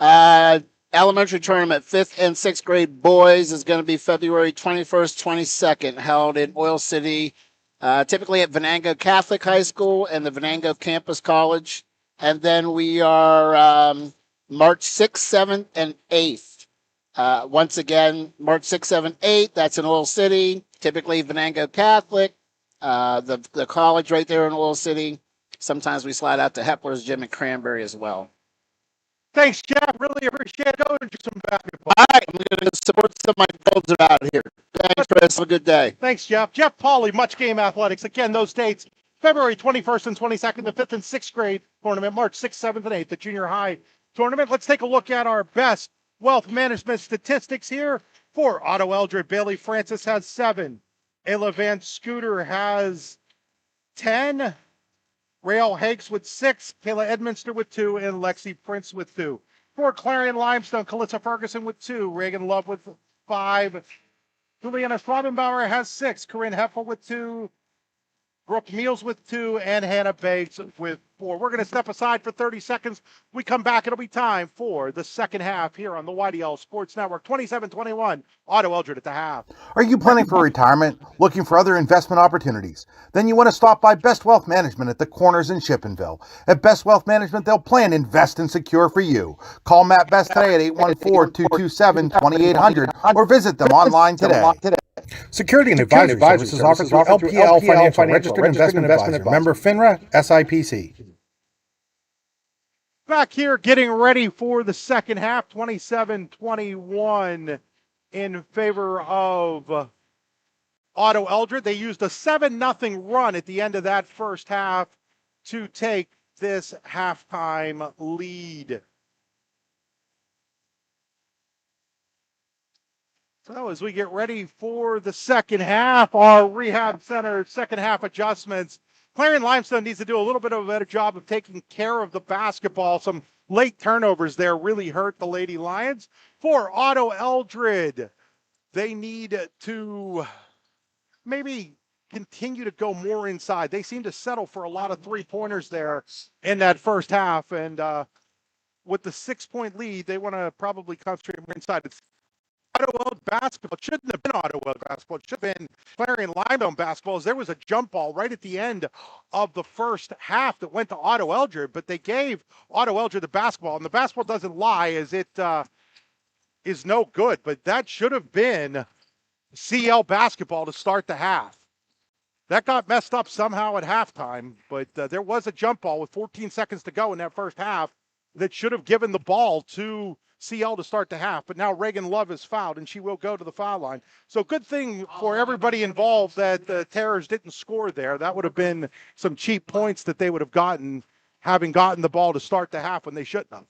Elementary tournament, 5th and 6th grade boys, is going to be February 21st, 22nd, held in Oil City, typically at Venango Catholic High School and the Venango Campus College. And then we are March 6th, 7th, and 8th. Once again, March 6th, 7th, 8th, that's in Oil City, typically Venango Catholic, the college right there in Oil City. Sometimes we slide out to Hepler's Gym in Cranberry as well. Thanks, Jeff. Really appreciate it. Go into some basketball. All right, I'm going to support some of my goals are out here. Thanks, Chris. Have a good day. Thanks, Jeff. Jeff Pauly, Much Game Athletics. Again, those dates, February 21st and 22nd, the 5th and 6th grade tournament, March 6th, 7th, and 8th, the junior high tournament. Let's take a look at our best wealth management statistics here. For Otto-Eldred, Bailey Francis has 7. Ayla Van Scooter has 10. Rael Hakes with 6, Kayla Edminster with 2, and Lexi Prince with 2. For Clarion-Limestone, Calissa Ferguson with 2, Reagan Love with 5, Juliana Schwabenbauer has 6, Corinne Heffel with 2, Brooke Meals with 2, and Hannah Bates with 4. We're going to step aside for 30 seconds. We come back, it'll be time for the second half here on the YDL Sports Network. 27-21, Otto-Eldred at the half. Are you planning for retirement? Looking for other investment opportunities? Then you want to stop by Best Wealth Management at the Corners in Shippenville. At Best Wealth Management, they'll plan, invest, and secure for you. Call Matt Best today at 814-227-2800 or visit them online today. Security and advisory services offered through LPL Financial, registered investment advisor. Member FINRA, SIPC. Back here getting ready for the second half, 27-21 in favor of Otto-Eldred. They used a 7-0 run at the end of that first half to take this halftime lead. So as we get ready for the second half, our rehab center second half adjustments, Clarion-Limestone needs to do a little bit of a better job of taking care of the basketball. Some late turnovers there really hurt the Lady Lions. For Otto-Eldred, they need to maybe continue to go more inside. They seem to settle for a lot of three-pointers there in that first half. And with the 6-point lead, they want to probably concentrate more inside. It's Otto-Eldred basketball. It shouldn't have been Otto-Eldred basketball. It should have been Clarion-Limestone basketball. There was a jump ball right at the end of the first half that went to Otto-Eldred, but they gave Otto-Eldred the basketball, and the basketball doesn't lie as it is no good, but that should have been CL basketball to start the half. That got messed up somehow at halftime, but there was a jump ball with 14 seconds to go in that first half that should have given the ball to CL to start the half, but now Reagan Love is fouled, and she will go to the foul line. So good thing for everybody involved that the Terrors didn't score there. That would have been some cheap points that they would have gotten, having gotten the ball to start the half when they shouldn't have.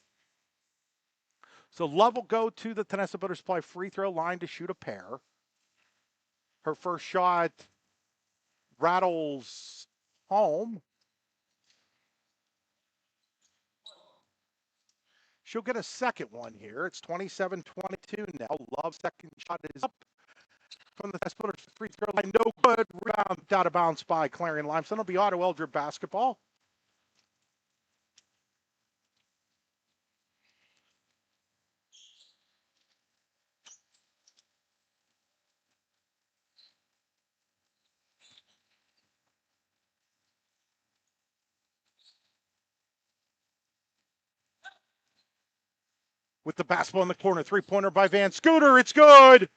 So Love will go to the Tenessa Butter Supply free throw line to shoot a pair. Her first shot rattles home. She'll get a second one here. It's 27-22 now. Love's second shot is up from the test putter's free throw line. No good. Rebound out of bounds by Clarion-Limestone. It'll be Otto-Eldred basketball. With the basketball in the corner, three-pointer by Van Scooter. It's good.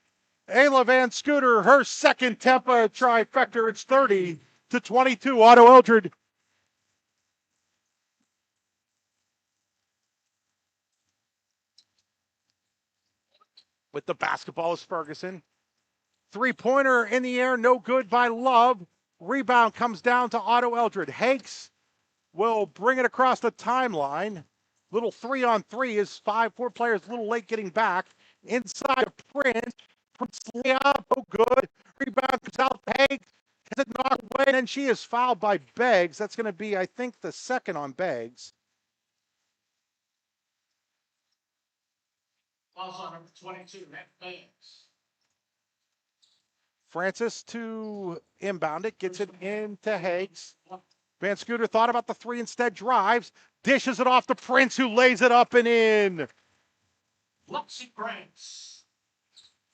Ayla Van Scooter, her second Tempa trifecta. It's 30-22. Otto-Eldred. With the basketball is Ferguson. Three-pointer in the air, no good by Love. Rebound comes down to Otto-Eldred. Hanks will bring it across the timeline. Little 3-on-3 is 4 players a little late getting back. Inside of Prince. Prince layup, no good. Rebound comes out to Hanks. Has it knocked away, and then she is fouled by Beggs. That's going to be, I think, the second on Beggs. Fouls on number 22, Matt Banks. Francis to inbound it, gets it into Hanks. Van Scooter thought about the three, instead drives, dishes it off to Prince, who lays it up and in. Lexi Prince.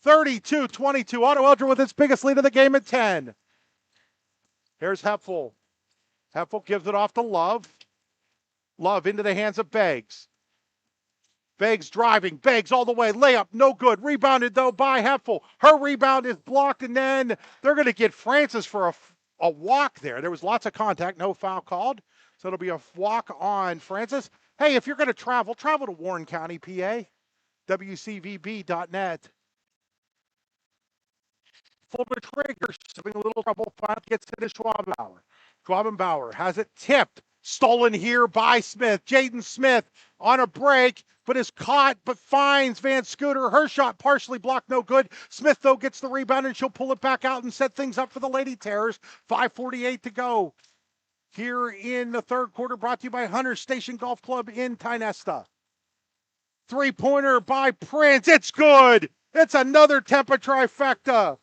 32-22. Otto-Eldred with its biggest lead of the game at 10. Here's Hepful. Hepful gives it off to Love. Love into the hands of Beggs. Beggs driving. Beggs all the way. Layup, no good. Rebounded, though, by Hepful. Her rebound is blocked, and then they're going to get Francis for a walk there. There was lots of contact, no foul called. So it'll be a walk on Francis. Hey, if you're going to travel to Warren County, PA. WCVB.net. Fuller Trigger having a little trouble. Finally gets to Schwabenbauer. Schwabenbauer has it tipped. Stolen here by Smith. Jaden Smith on a break, but is caught, but finds Van Scooter. Her shot partially blocked, no good. Smith, though, gets the rebound, and she'll pull it back out and set things up for the Lady Terrors. 5:48 to go here in the third quarter, brought to you by Hunter Station Golf Club in Tynesta. Three-pointer by Prince. It's good. It's another Tempa trifecta.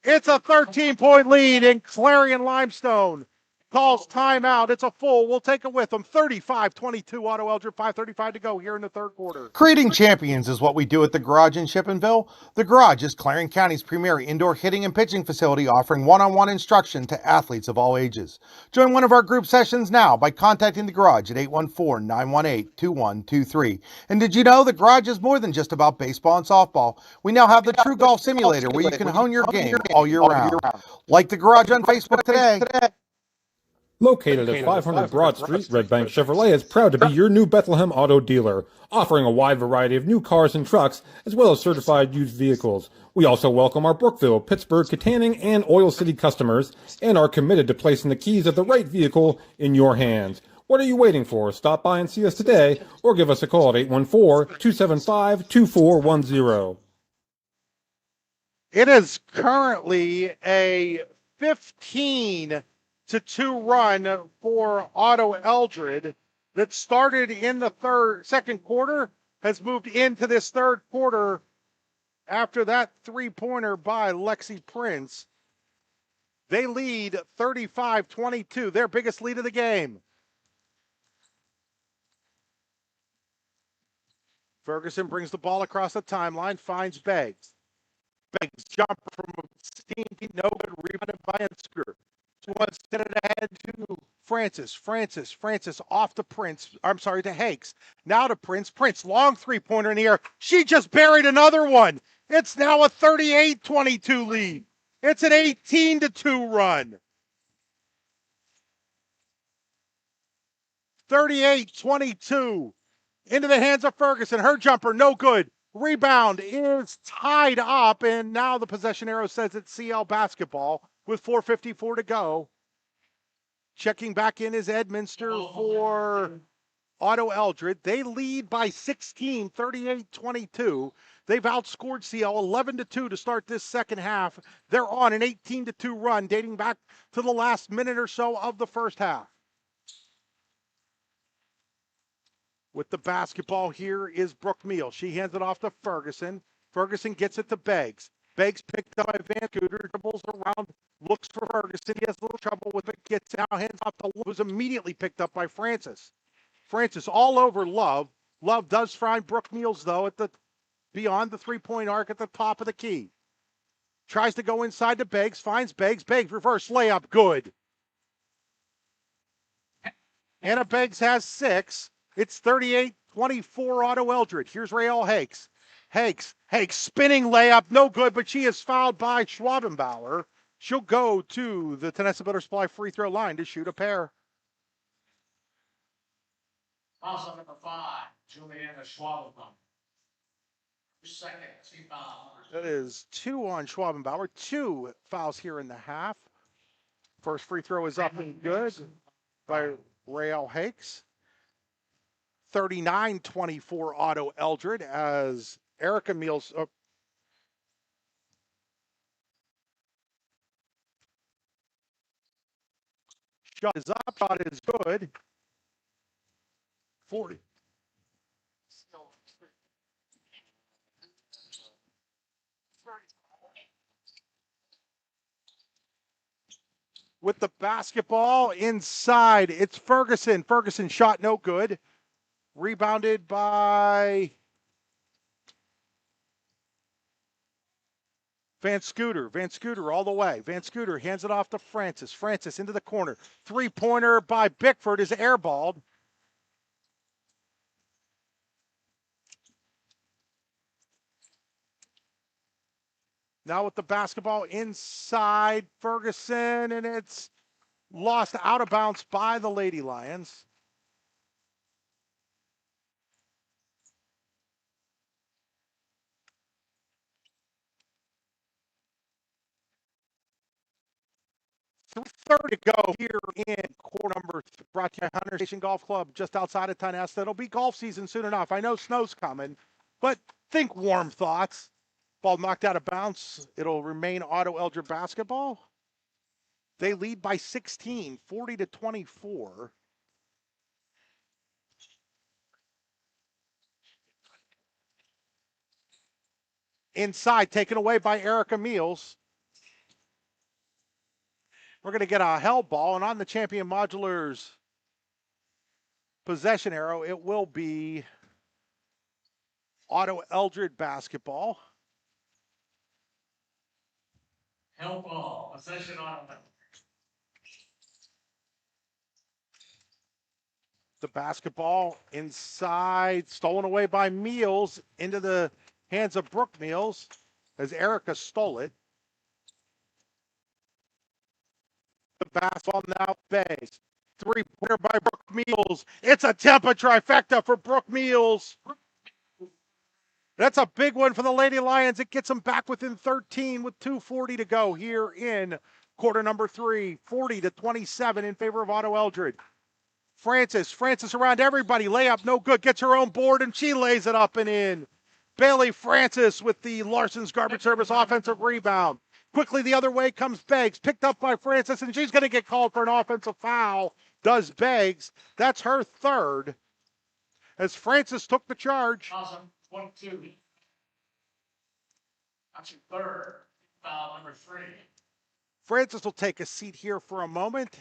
It's a 13-point lead, in Clarion-Limestone calls timeout. It's a full. We'll take it with them. 35-22. Otto-Eldred, 5:35 to go here in the third quarter. Creating champions is what we do at the Garage in Shippenville. The Garage is Clarion County's premier indoor hitting and pitching facility, offering one-on-one instruction to athletes of all ages. Join one of our group sessions now by contacting the Garage at 814-918-2123. And did you know the Garage is more than just about baseball and softball? We now have the True Golf Simulator, where you can hone your game all year round. Like the Garage on Facebook today. Located at 500 Broad Street, Red Bank Chevrolet is proud to be your new Bethlehem auto dealer, offering a wide variety of new cars and trucks, as well as certified used vehicles. We also welcome our Brookville, Pittsburgh, Katanning, and Oil City customers, and are committed to placing the keys of the right vehicle in your hands. What are you waiting for? Stop by and see us today, or give us a call at 814-275-2410. It is currently a 15-2 run for Otto-Eldred that started in the second quarter, has moved into this third quarter after that three-pointer by Lexi Prince. They lead 35-22, their biggest lead of the game. Ferguson brings the ball across the timeline, finds Beggs. Beggs jump from 16 feet, no good, rebounded by Ensker. So let's get it ahead to Francis off to Prince. I'm sorry, to Hanks. Now to Prince. Prince, long three-pointer in the air. She just buried another one. It's now a 38-22 lead. It's an 18-2 run. 38-22. Into the hands of Ferguson. Her jumper, no good. Rebound is tied up, and now the possession arrow says it's CL basketball with 4:54 to go. Checking back in is Edminster for Otto-Eldred. They lead by 16, 38-22. They've outscored CL 11-2 to start this second half. They're on an 18-2 run dating back to the last minute or so of the first half. With the basketball here is Brooke Meal. She hands it off to Ferguson. Ferguson gets it to Beggs. Beggs picked up by Van Cooter, dribbles around, looks for Ferguson. He has a little trouble with it, gets out, hands off to Love, who's immediately picked up by Francis. Francis all over Love. Love does find Brooke Meals, though, at the beyond the three-point arc at the top of the key. Tries to go inside to Beggs, finds Beggs. Beggs, reverse layup, good. Anna Beggs has 6. It's 38-24 Otto-Eldred. Here's Rael Hakes. Hakes spinning layup, no good, but she is fouled by Schwabenbauer. She'll go to the Tenessa Builder Supply free throw line to shoot a pair. Also number 5, Juliana Schwabenbauer. Second, team foul. That is 2 on Schwabenbauer. 2 fouls here in the half. First free throw is up and good by Rael Hakes. 39-24 Otto-Eldred as Erica Meals. Shot is up, shot is good. 40. With the basketball inside, it's Ferguson. Ferguson shot no good. Rebounded by Van Scooter. Van Scooter all the way. Van Scooter hands it off to Francis. Francis into the corner. Three-pointer by Bickford is airballed. Now with the basketball inside Ferguson, and it's lost out of bounds by the Lady Lions. Third to go here in quarter number 3, brought to you by Hunter Station Golf Club just outside of Tonesta. It'll be golf season soon enough. I know snow's coming, but think warm thoughts. Ball knocked out of bounds. It'll remain Otto-Eldred basketball. They lead by 16, 40-24. Inside, taken away by Erica Meals. We're going to get a held ball, and on the Champion Modulars possession arrow, it will be Otto-Eldred basketball. Held ball, possession Otto-Eldred. The basketball inside, stolen away by Meals into the hands of Brooke Meals as Erica stole it. The basketball now Bays. Three-pointer by Brooke Meals. It's a Tampa trifecta for Brooke Meals. That's a big one for the Lady Lions. It gets them back within 13 with 2:40 to go here in quarter number 3. 40-27 in favor of Otto-Eldred. Francis around everybody. Layup no good. Gets her own board, and she lays it up and in. Bailey Francis with the Larson's Garbage Service offensive rebound. Quickly the other way comes Beggs, picked up by Francis, and she's going to get called for an offensive foul. Does Beggs. That's her third as Francis took the charge. Awesome. 22. That's your third. Foul number 3. Francis will take a seat here for a moment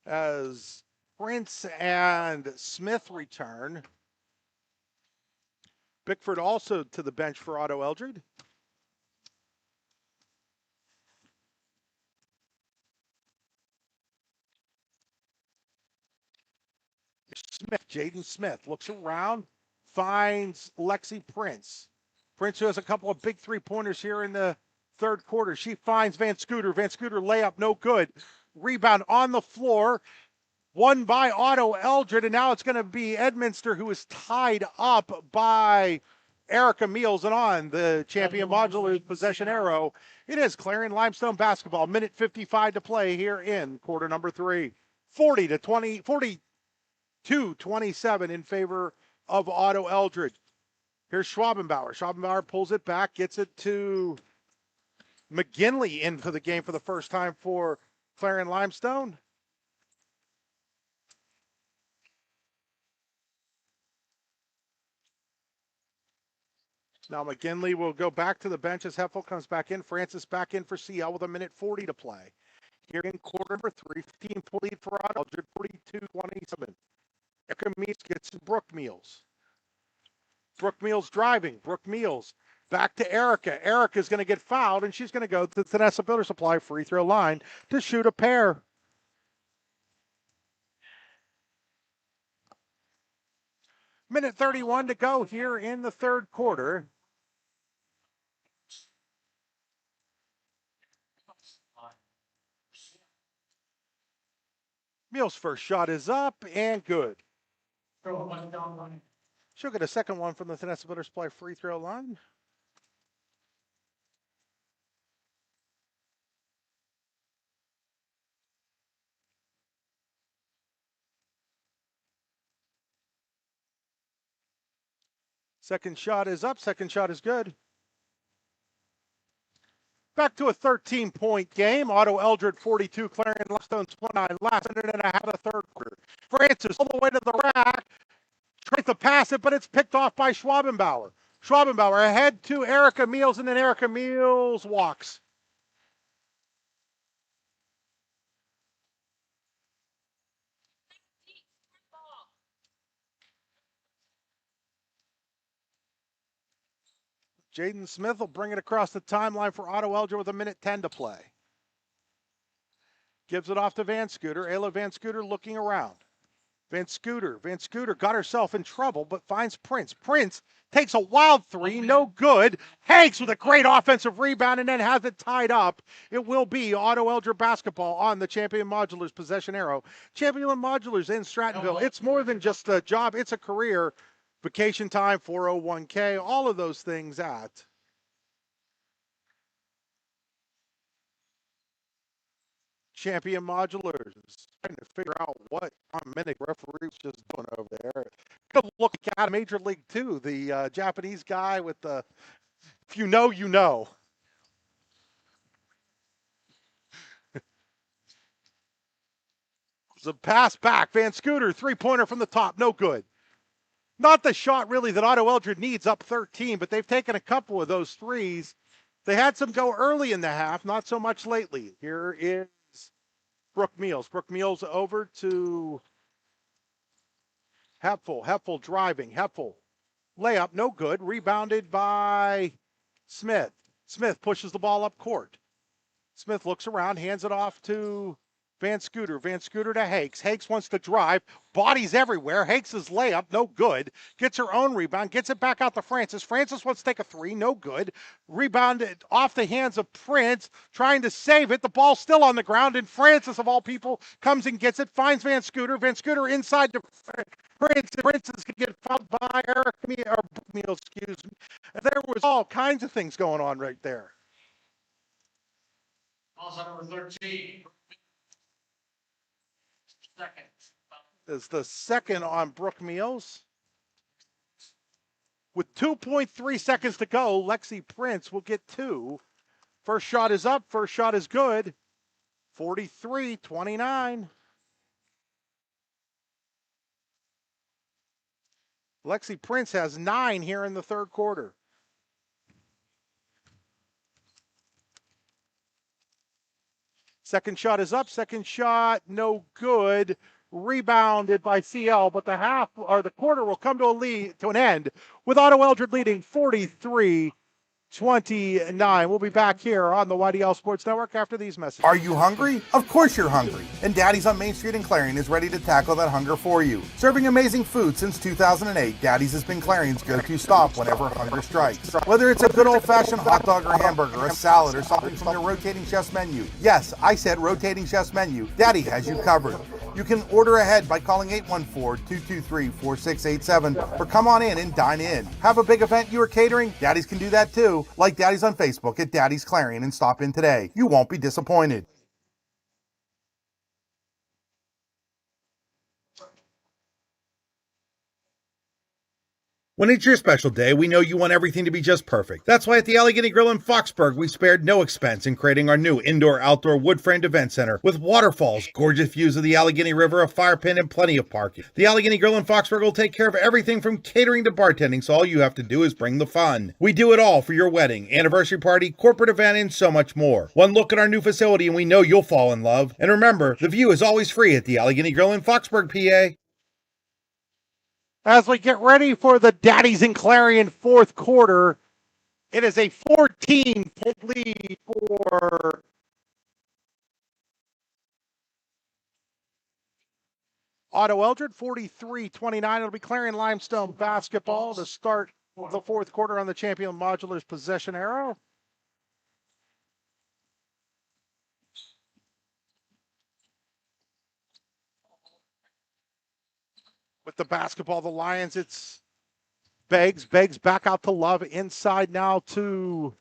as Prince and Smith return. Bickford also to the bench for Otto-Eldred. Jaden Smith looks around, finds Lexi Prince. Prince, who has a couple of big three-pointers here in the third quarter. She finds Van Scooter. Van Scooter layup, no good. Rebound on the floor. Won by Otto-Eldred, and now it's going to be Edminster, who is tied up by Erica Meals, and on the Champion Modular possession arrow, it is Clarion-Limestone basketball. Minute 55 to play here in quarter number 3. 40-20, 22-27 in favor of Otto-Eldred. Here's Schwabenbauer. Schwabenbauer pulls it back, gets it to McGinley into the game for the first time for Clarion-Limestone. Now McGinley will go back to the bench as Heffel comes back in. Francis back in for CL with 1:40 to play. Here in quarter number 3, 15-point lead for Otto-Eldred, 42-27. Erica Meeks gets Brooke Meals. Brooke Meals driving. Brooke Meals back to Erica. Erica's going to get fouled, and she's going to go to the Tanessa Builder Supply free throw line to shoot a pair. Minute 31 to go here in the third quarter. Meals' first shot is up and good. She'll get a second one from the Tanessa Builder Supply free throw line. Second shot is up. Second shot is good. Back to a 13-point game. Otto-Eldred 42, Clarion-Limestone 29. Last minute and a half of the third quarter. Francis all the way to the rack. Tries to pass it, but it's picked off by Schwabenbauer. Schwabenbauer ahead to Erica Meals, and then Erica Meals walks. Jaden Smith will bring it across the timeline for Otto-Eldred with 1:10 to play. Gives it off to Van Scooter. Ayla Van Scooter looking around. Van Scooter got herself in trouble, but finds Prince. Prince takes a wild three, no good. Hanks with a great offensive rebound and then has it tied up. It will be Otto-Eldred basketball on the Champion Modulars possession arrow. Champion Modulars in Strattonville. It's more than just a job, it's a career. Vacation time, 401k, all of those things at Champion Modulars. Trying to figure out what Dominic referee's just doing over there. Good look at Major League 2, the Japanese guy with the, if you know, you know. The pass back, Van Scooter, three-pointer from the top, no good. Not the shot really that Otto-Eldred needs up 13, but they've taken a couple of those threes. They had some go early in the half, not so much lately. Here is Brooke Meals. Brooke Meals over to Heffel. Heffel driving. Heffel layup, no good. Rebounded by Smith. Smith pushes the ball up court. Smith looks around, hands it off to Van Scooter. Van Scooter to Hakes. Hakes wants to drive. Bodies everywhere. Hakes' layup, no good. Gets her own rebound. Gets it back out to Francis. Francis wants to take a three, no good. Rebounded off the hands of Prince. Trying to save it. The ball's still on the ground. And Francis, of all people, comes and gets it. Finds Van Scooter. Van Scooter inside to Prince. Prince is going to get fouled by Eric Meal, excuse me. There was all kinds of things going on right there. Also number 13. Second. Is the second on Brooke Meals. With 2.3 seconds to go, Lexi Prince will get two. First shot is up. First shot is good. 43-29. Lexi Prince has 9 here in the third quarter. Second shot is up. Second shot, no good. Rebounded by CL, but the quarter will come to an end with Otto-Eldred leading 43-29. We'll be back here on the YDL Sports Network after these messages. Are you hungry? Of course you're hungry. And Daddy's on Main Street in Clarion is ready to tackle that hunger for you. Serving amazing food since 2008, Daddy's has been Clarion's go-to stop whenever hunger strikes. Whether it's a good old-fashioned hot dog or hamburger, a salad, or something from their rotating chef's menu. Yes, I said rotating chef's menu. Daddy has you covered. You can order ahead by calling 814-223-4687 or come on in and dine in. Have a big event you are catering? Daddy's can do that too. Like Daddy's on Facebook at Daddy's Clarion and stop in today. You won't be disappointed. When it's your special day, we know you want everything to be just perfect. That's why at the Allegheny Grill in Foxburg, we spared no expense in creating our new indoor-outdoor wood-framed event center with waterfalls, gorgeous views of the Allegheny River, a fire pit, and plenty of parking. The Allegheny Grill in Foxburg will take care of everything from catering to bartending, so all you have to do is bring the fun. We do it all for your wedding, anniversary party, corporate event, and so much more. One look at our new facility and we know you'll fall in love. And remember, the view is always free at the Allegheny Grill in Foxburg, PA. As we get ready for the Daddies and Clarion fourth quarter, it is a 14-point lead for Otto-Eldred, 43-29. It'll be Clarion-Limestone basketball to start the fourth quarter on the Champion Modulars possession arrow. With the basketball, the Lions, it's Beggs back out to Love, inside now to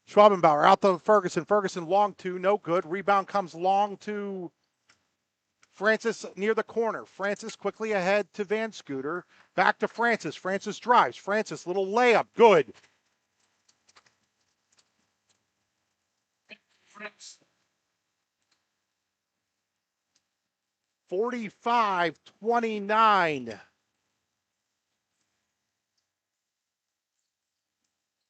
Schwabenbauer, out to Ferguson long two, no good. Rebound comes long to Francis near the corner. Francis quickly ahead to Van Scooter, back to Francis. Francis drives. Francis, little layup, good. 45-29.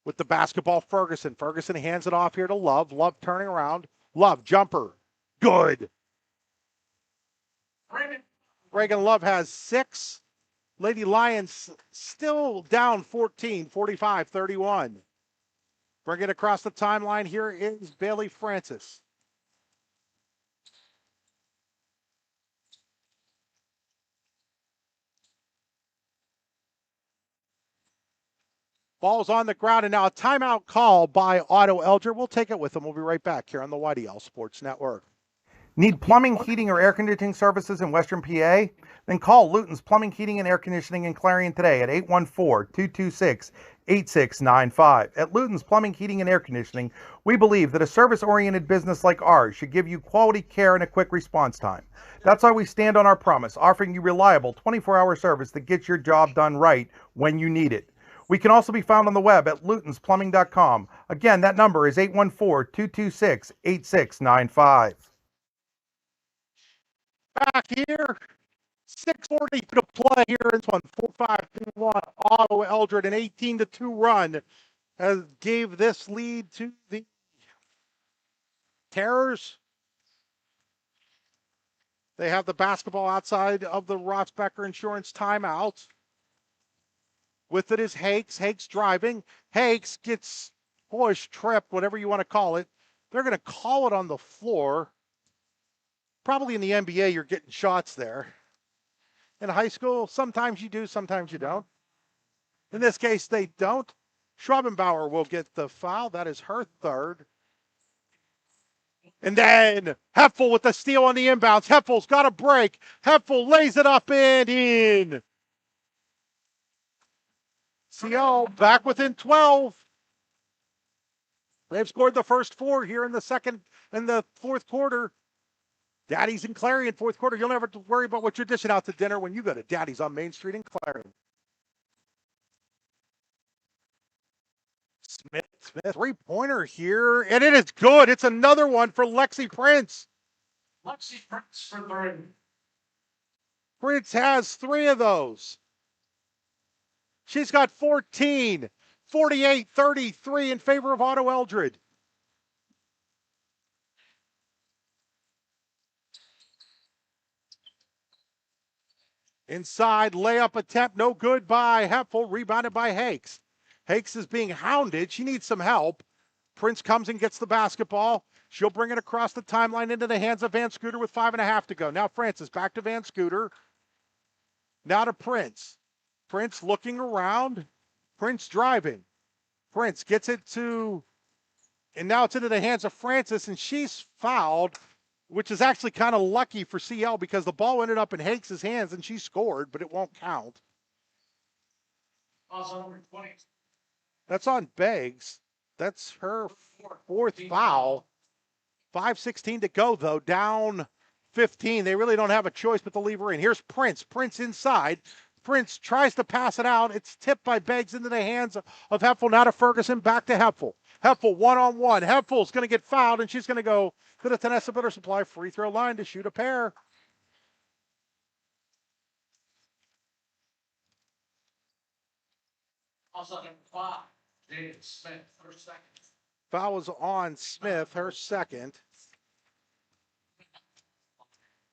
With the basketball, Ferguson. Ferguson hands it off here to Love. Love turning around. Love, jumper. Good. Reagan Love has 6. Lady Lions still down 14, 45-31. Bring it across the timeline. Here is Bailey Francis. Ball's on the ground, and now a timeout call by Otto-Eldred. We'll take it with them. We'll be right back here on the YDL Sports Network. Need plumbing, heating, or air conditioning services in Western PA? Then call Luton's Plumbing, Heating, and Air Conditioning in Clarion today at 814-226-8695. At Luton's Plumbing, Heating, and Air Conditioning, we believe that a service-oriented business like ours should give you quality care and a quick response time. That's why we stand on our promise, offering you reliable 24-hour service that gets your job done right when you need it. We can also be found on the web at lutonsplumbing.com. Again, that number is 814-226-8695. Back here, 6:40 to play here in this one. 4-5-1. Otto-Eldred, an 18-2 run, has gave this lead to the Terrors. They have the basketball outside of the Rossbecker Insurance timeout. With it is Hakes. Hakes driving. Hakes gets pushed, tripped, whatever you want to call it. They're going to call it on the floor. Probably in the NBA, you're getting shots there. In high school, sometimes you do, sometimes you don't. In this case, they don't. Schwabenbauer will get the foul. That is her third. And then Heffel with the steal on the inbounds. Heffel's got a break. Heffel lays it up and in. CL back within 12. They've scored the first 4 here in the fourth quarter. Daddy's in Clarion, fourth quarter. You'll never have to worry about what you're dishing out to dinner when you go to Daddy's on Main Street in Clarion. Smith, three-pointer here, and it is good. It's another one for Lexi Prince. Lexi Prince for 3. Prince has 3 of those. She's got 14, 48-33 in favor of Otto-Eldred. Inside layup attempt, no good by Heffel, rebounded by Hakes. Hakes is being hounded. She needs some help. Prince comes and gets the basketball. She'll bring it across the timeline into the hands of Van Scooter with 5.5 to go. Now Francis back to Van Scooter. Now to Prince. Prince looking around. Prince driving. Prince gets it to, and now it's into the hands of Francis, and she's fouled, which is actually kind of lucky for CL because the ball ended up in Hakes' hands and she scored, but it won't count. That's on Beggs. That's her fourth foul. 5:16 to go, though. Down 15. They really don't have a choice but to leave her in. Here's Prince. Prince inside. Prince tries to pass it out. It's tipped by Beggs into the hands of Heffel. Now to Ferguson, back to Heffel. Heffel one-on-one. Heffel's going to get fouled, and she's going to go to the Tenessa Butter Supply free throw line to shoot a pair. Also, five. Jaden Smith, her second. Foul was on Smith, her second.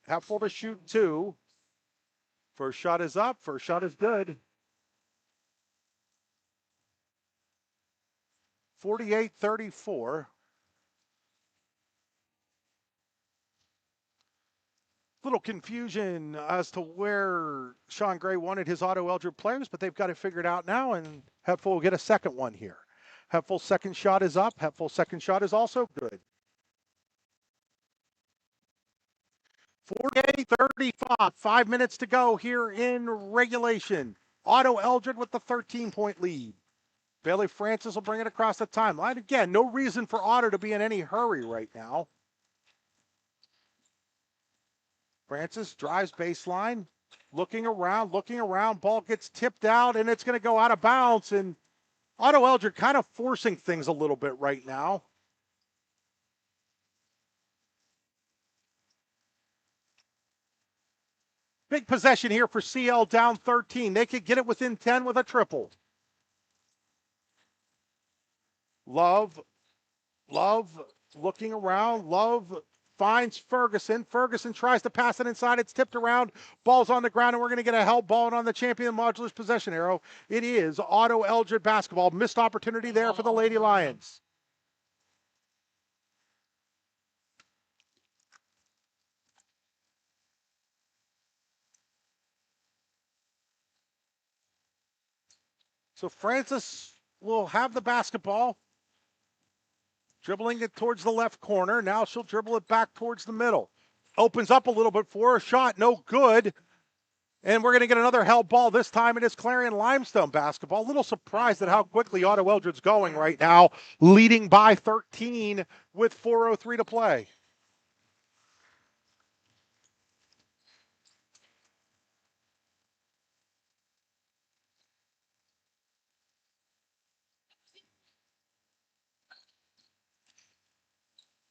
Heffel to shoot two. First shot is up. First shot is good. 48-34. Little confusion as to where Sean Gray wanted his Otto-Eldred players, but they've got it figured out now, and Heffel will get a second one here. Heffel's second shot is up. Heffel's second shot is also good. 48-35. 5 minutes to go here in regulation. Otto-Eldred with the 13-point lead. Bailey Francis will bring it across the timeline. Again, no reason for Otto to be in any hurry right now. Francis drives baseline, looking around. Ball gets tipped out, and it's going to go out of bounds. And Otto-Eldred kind of forcing things a little bit right now. Big possession here for CL, down 13. They could get it within 10 with a triple. Love looking around. Love finds Ferguson. Ferguson tries to pass it inside. It's tipped around. Ball's on the ground, and we're going to get a help ball on the Champion Modulars possession arrow. It is Otto-Eldred basketball. Missed opportunity there for the Lady Lions. So Francis will have the basketball. Dribbling it towards the left corner. Now she'll dribble it back towards the middle. Opens up a little bit for her. Shot, no good. And we're going to get another held ball. This time it is Clarion-Limestone basketball. A little surprised at how quickly Otto-Eldred's going right now. Leading by 13 with 4:03 to play.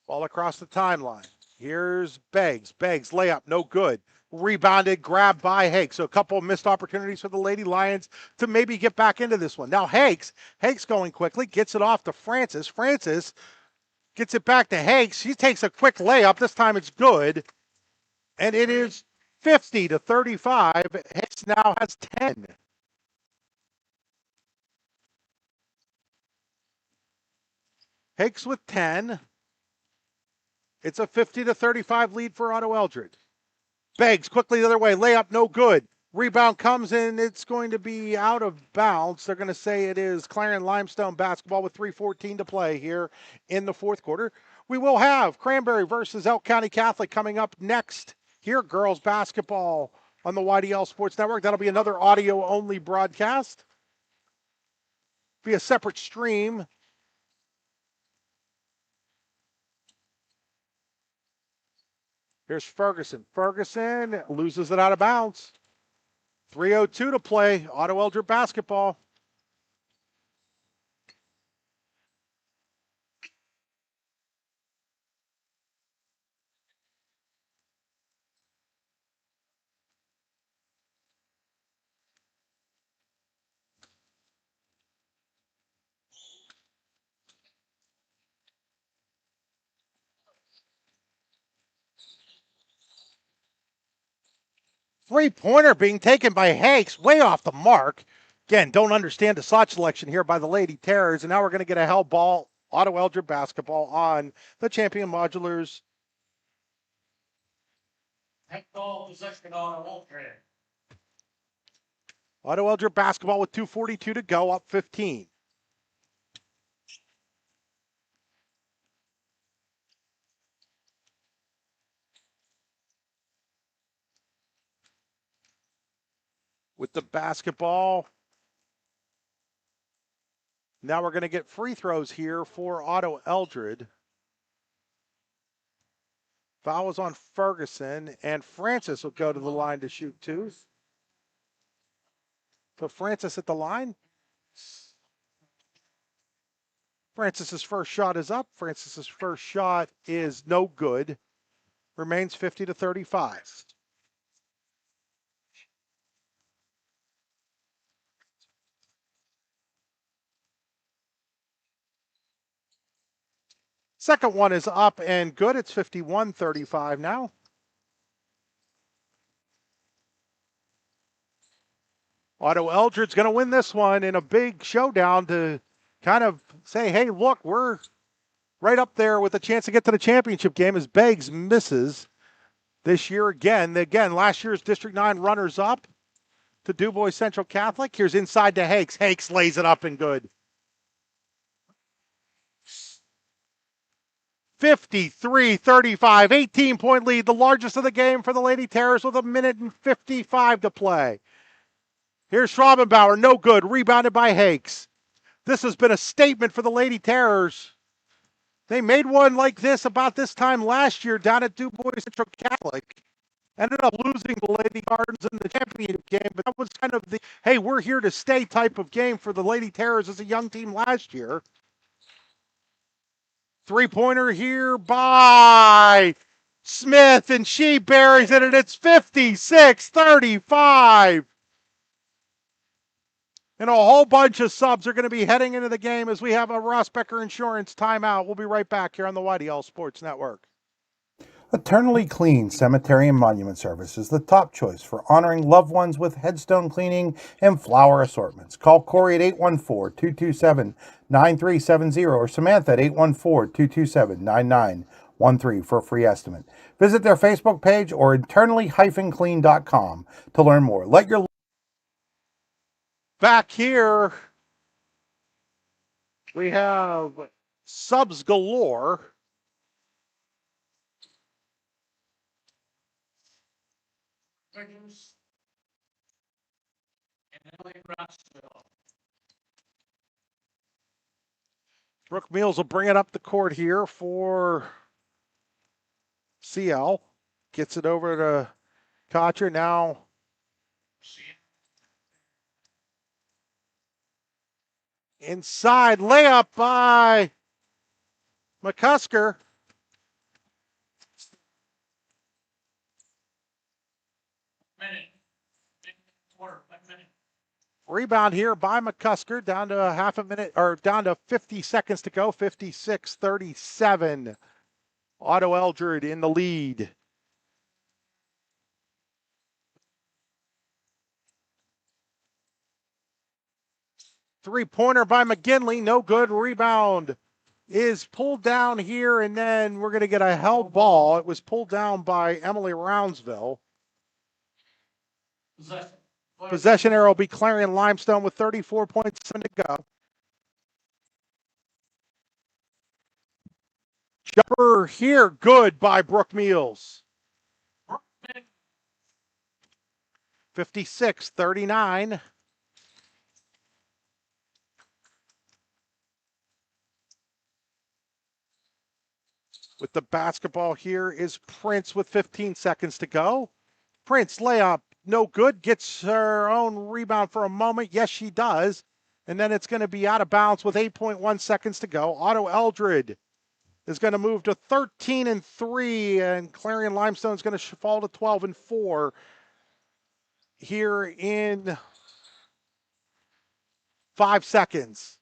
Ball across the timeline. Here's Beggs. Beggs, layup, no good. Rebounded, grabbed by Hakes. So a couple of missed opportunities for the Lady Lions to maybe get back into this one. Now Hakes going quickly, gets it off to Francis. Francis gets it back to Hakes. She takes a quick layup. This time it's good. And it is 50-35. Hakes now has 10. Hakes with 10. It's a 50-35 lead for Otto-Eldred. Beggs quickly the other way. Layup, no good. Rebound comes in. It's going to be out of bounds. They're going to say it is Clarion-Limestone basketball with 3:14 to play here in the fourth quarter. We will have Cranberry versus Elk County Catholic coming up next. Here, girls basketball on the YDL Sports Network. That'll be another audio-only broadcast. Be a separate stream. Here's Ferguson. Ferguson loses it out of bounds. 3:02 to play. Otto-Eldred basketball. Three-pointer being taken by Hakes, way off the mark. Again, don't understand the shot selection here by the Lady Terrors. And now we're going to get a held ball, Otto-Eldred basketball on the Champion Modulars. Ball possession on Otto-Eldred. Otto-Eldred basketball with 2:42 to go, up 15. With the basketball. Now we're going to get free throws here for Otto-Eldred. Foul was on Ferguson, and Francis will go to the line to shoot two. So Francis at the line. Francis's first shot is up. Francis's first shot is no good. Remains 50-35. Second one is up and good. It's 51-35 now. Otto-Eldred's going to win this one in a big showdown to kind of say, hey, look, we're right up there with a chance to get to the championship game as Beggs misses this year again. Again, last year's District 9 runners-up to DuBois Central Catholic. Here's inside to Hakes. Hakes lays it up and good. 53-35, 18-point lead, the largest of the game for the Lady Terrors with 1:55 to play. Here's Schrabenbauer, no good, rebounded by Hakes. This has been a statement for the Lady Terrors. They made one like this about this time last year down at DuBois Central Catholic. Ended up losing the Lady Gardens in the championship game, but that was kind of the, hey, we're here to stay type of game for the Lady Terrors as a young team last year. Three-pointer here by Smith, and she buries it, and it's 56-35. And a whole bunch of subs are going to be heading into the game as we have a Ross Becker Insurance timeout. We'll be right back here on the YDL Sports Network. Eternally Clean Cemetery and Monument Service is the top choice for honoring loved ones with headstone cleaning and flower assortments. Call Corey at 814-227-9370 or Samantha at 814-227-9913 for a free estimate. Visit their Facebook page or eternally-clean.com to learn more. Let your Back here, we have subs galore. Figures. And Emily Rossville. Brooke Meals will bring it up the court here for CL. Gets it over to Kocher. Now inside layup by McCusker. Rebound here by McCusker, down to a half a minute, or down to 50 seconds to go, 56-37. Otto-Eldred in the lead. Three-pointer by McGinley, no good. Rebound is pulled down here, and then we're going to get a held ball. It was pulled down by Emily Roundsville. Possession arrow will be Clarion-Limestone with 34.7 to go. Jumper here, good by Brooke Meals. 56-39. With the basketball here is Prince with 15 seconds to go. Prince layup, no good. Gets her own rebound for a moment. Yes, she does. And then it's going to be out of bounds with 8.1 seconds to go. Otto-Eldred is going to move to 13-3, and Clarion-Limestone is going to fall to 12-4 here in 5 seconds.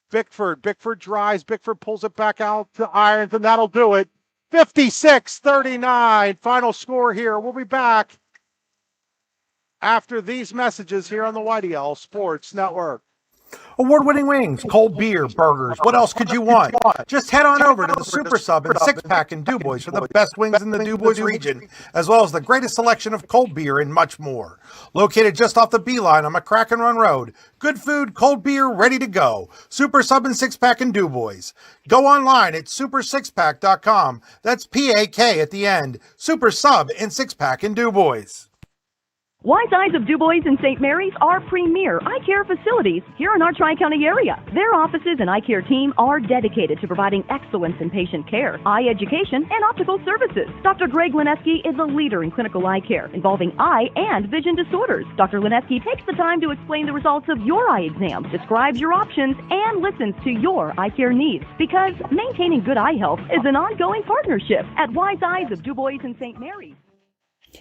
Bickford drives. Bickford pulls it back out to Irons, and that'll do it. 56-39, final score here. We'll be back after these messages here on the YDL Sports Network. award-winning wings, cold beer, burgers. What else could you want? Just head on over to the Super Sub and Six Pack in DuBois for the best wings in the DuBois region, as well as the greatest selection of cold beer and much more. Located just off the B-line on McCracken Run Road. Good food, cold beer, ready to go. Super Sub and Six Pack in DuBois. Go online at supersixpack.com. That's P-A-K at the end. Super Sub and Six Pack in DuBois. Wise Eyes of DuBois and St. Mary's are premier eye care facilities here in our Tri-County area. Their offices and eye care team are dedicated to providing excellence in patient care, eye education, and optical services. Dr. Greg Lineski is a leader in clinical eye care involving eye and vision disorders. Dr. Lineski takes the time to explain the results of your eye exam, describes your options, and listens to your eye care needs, because maintaining good eye health is an ongoing partnership at Wise Eyes of DuBois and St. Mary's.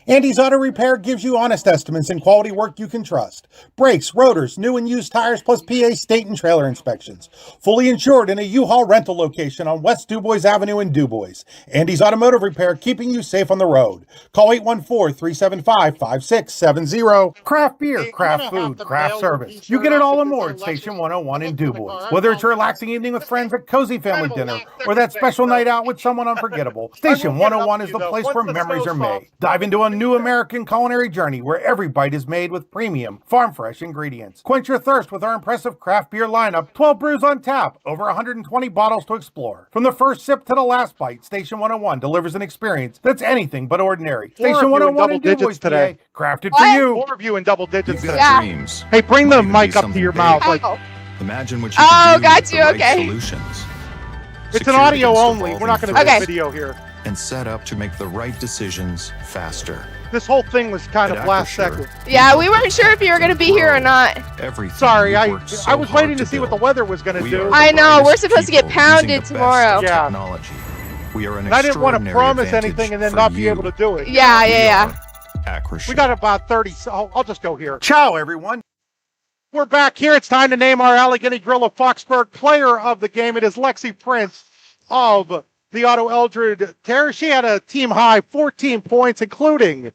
Andy's Auto Repair gives you honest estimates and quality work you can trust. Brakes, rotors, new and used tires, plus PA state and trailer inspections. Fully insured in a U-Haul rental location on West DuBois Avenue in DuBois. Andy's Automotive Repair, keeping you safe on the road. Call 814-375-5670. Craft beer, craft food, craft service. You get it all and more at Station 101 in DuBois. Whether it's your relaxing evening with friends at Cozy Family Dinner or that special night out with someone unforgettable, Station 101 is the place where memories are made. Dive into a new American culinary journey where every bite is made with premium, farm-fresh ingredients. Quench your thirst with our impressive craft beer lineup, 12 brews on tap, over 120 bottles to explore. From the first sip to the last bite, Station 101 delivers an experience that's anything but ordinary. Station 101 in DuBois today, crafted for you. 4 of you in double digits You've today. got dreams. Hey, bring the Might even mic be up to your something mouth. big. Like, Imagine what you can do got with you, the right okay. solutions. it's an Secured audio against only. We're not going to evolving do Okay. video here. threats and set up to make the right decisions faster. This whole thing was kind of At last Acrisure, second. Yeah, we weren't sure if you were going to be here or not. Everything Sorry, you've I worked so was hard waiting to see what the build. weather was going to We do. are the I know, we're brightest supposed to get people using pounded the best tomorrow. of Yeah. Technology. We are an And I didn't want to extraordinary promise advantage anything and then for not be you. able to do it. Yeah, We yeah, yeah. are Acrisure. We got about 30. So I'll just go here. Ciao, everyone. We're back here. It's time to name our Allegheny Grill of Foxburg player of the game. It is Lexi Prince of the Otto-Eldred Terror. She had a team high 14 points, including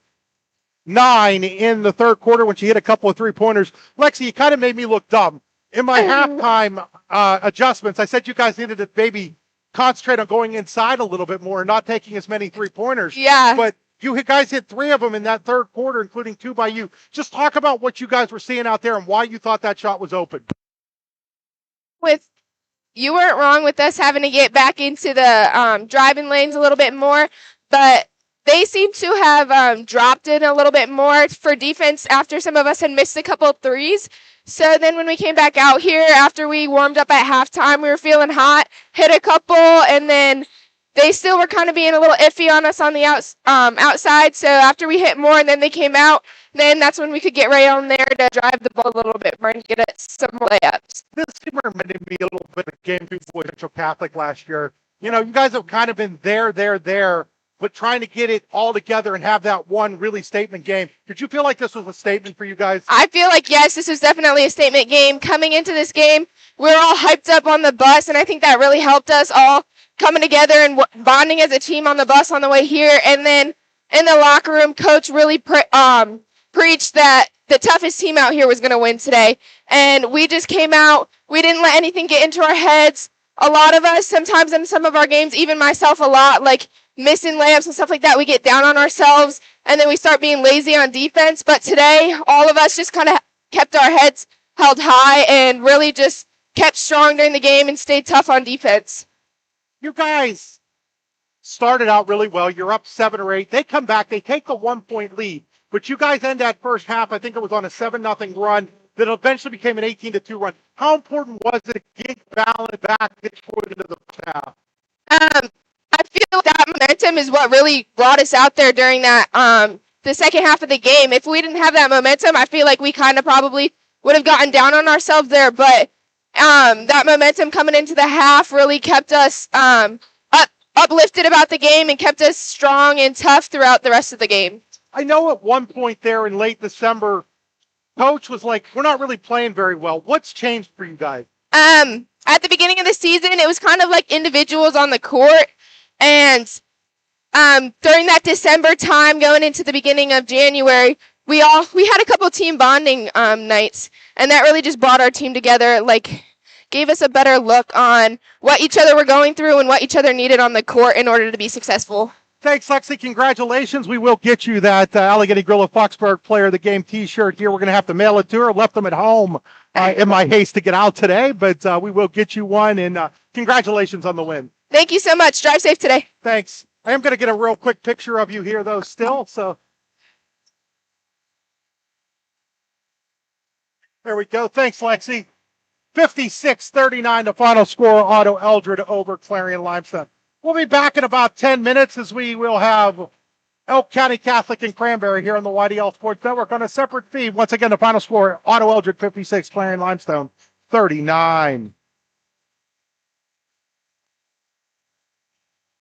9 in the third quarter when she hit a couple of three-pointers. Lexi, you kind of made me look dumb. In my halftime adjustments, I said you guys needed to maybe concentrate on going inside a little bit more and not taking as many three-pointers. Yeah. But you guys hit 3 of them in that third quarter, including 2 by you. Just talk about what you guys were seeing out there and why you thought that shot was open. You weren't wrong with us having to get back into the driving lanes a little bit more, but they seem to have dropped it a little bit more for defense after some of us had missed a couple of threes. So then when we came back out here after we warmed up at halftime, we were feeling hot, hit a couple, and then they still were kind of being a little iffy on us on the outside. So after we hit more and then they came out, then that's when we could get right on there to drive the ball a little bit more and get us some more layups. This reminded me a little bit of game before Central Catholic last year. You know, you guys have kind of been there, but trying to get it all together and have that one really statement game. Did you feel like this was a statement for you guys? I feel like, yes, this was definitely a statement game. Coming into this game, we were all hyped up on the bus, and I think that really helped us all coming together and bonding as a team on the bus on the way here. And then in the locker room, Coach really preached that the toughest team out here was going to win today. And we just came out. We didn't let anything get into our heads. A lot of us, sometimes in some of our games, even myself a lot, like missing layups and stuff like that, we get down on ourselves and then we start being lazy on defense. But today, all of us just kind of kept our heads held high and really just kept strong during the game and stayed tough on defense. You guys started out really well. You're up 7 or 8. They come back. They take the 1-point lead. But you guys end that first half, I think it was on a 7-0 run that eventually became an 18-2 run. How important was it to get balance back this point into the half? I feel that momentum is what really brought us out there during that the second half of the game. If we didn't have that momentum, I feel like we kind of probably would have gotten down on ourselves there. But that momentum coming into the half really kept us uplifted about the game and kept us strong and tough throughout the rest of the game. I know at one point there in late December, Coach was like, we're not really playing very well. What's changed for you guys? At the beginning of the season, it was kind of like individuals on the court. And during that December time, going into the beginning of January, we had a couple team bonding nights, and that really just brought our team together, like gave us a better look on what each other were going through and what each other needed on the court in order to be successful. Thanks, Lexi. Congratulations. We will get you that Allegheny Grill of Foxburg Player of the Game t-shirt here. We're going to have to mail it to her. Left them at home in my haste to get out today, but we will get you one, and congratulations on the win. Thank you so much. Drive safe today. Thanks. I am going to get a real quick picture of you here, though, still. So There we go. Thanks, Lexi. 56-39, the final score, Otto-Eldred over Clarion-Limestone. We'll be back in about 10 minutes as we will have Elk County Catholic and Cranberry here on the YDL Sports Network on a separate feed. Once again, the final score, Otto-Eldred 56, Clarion-Limestone 39.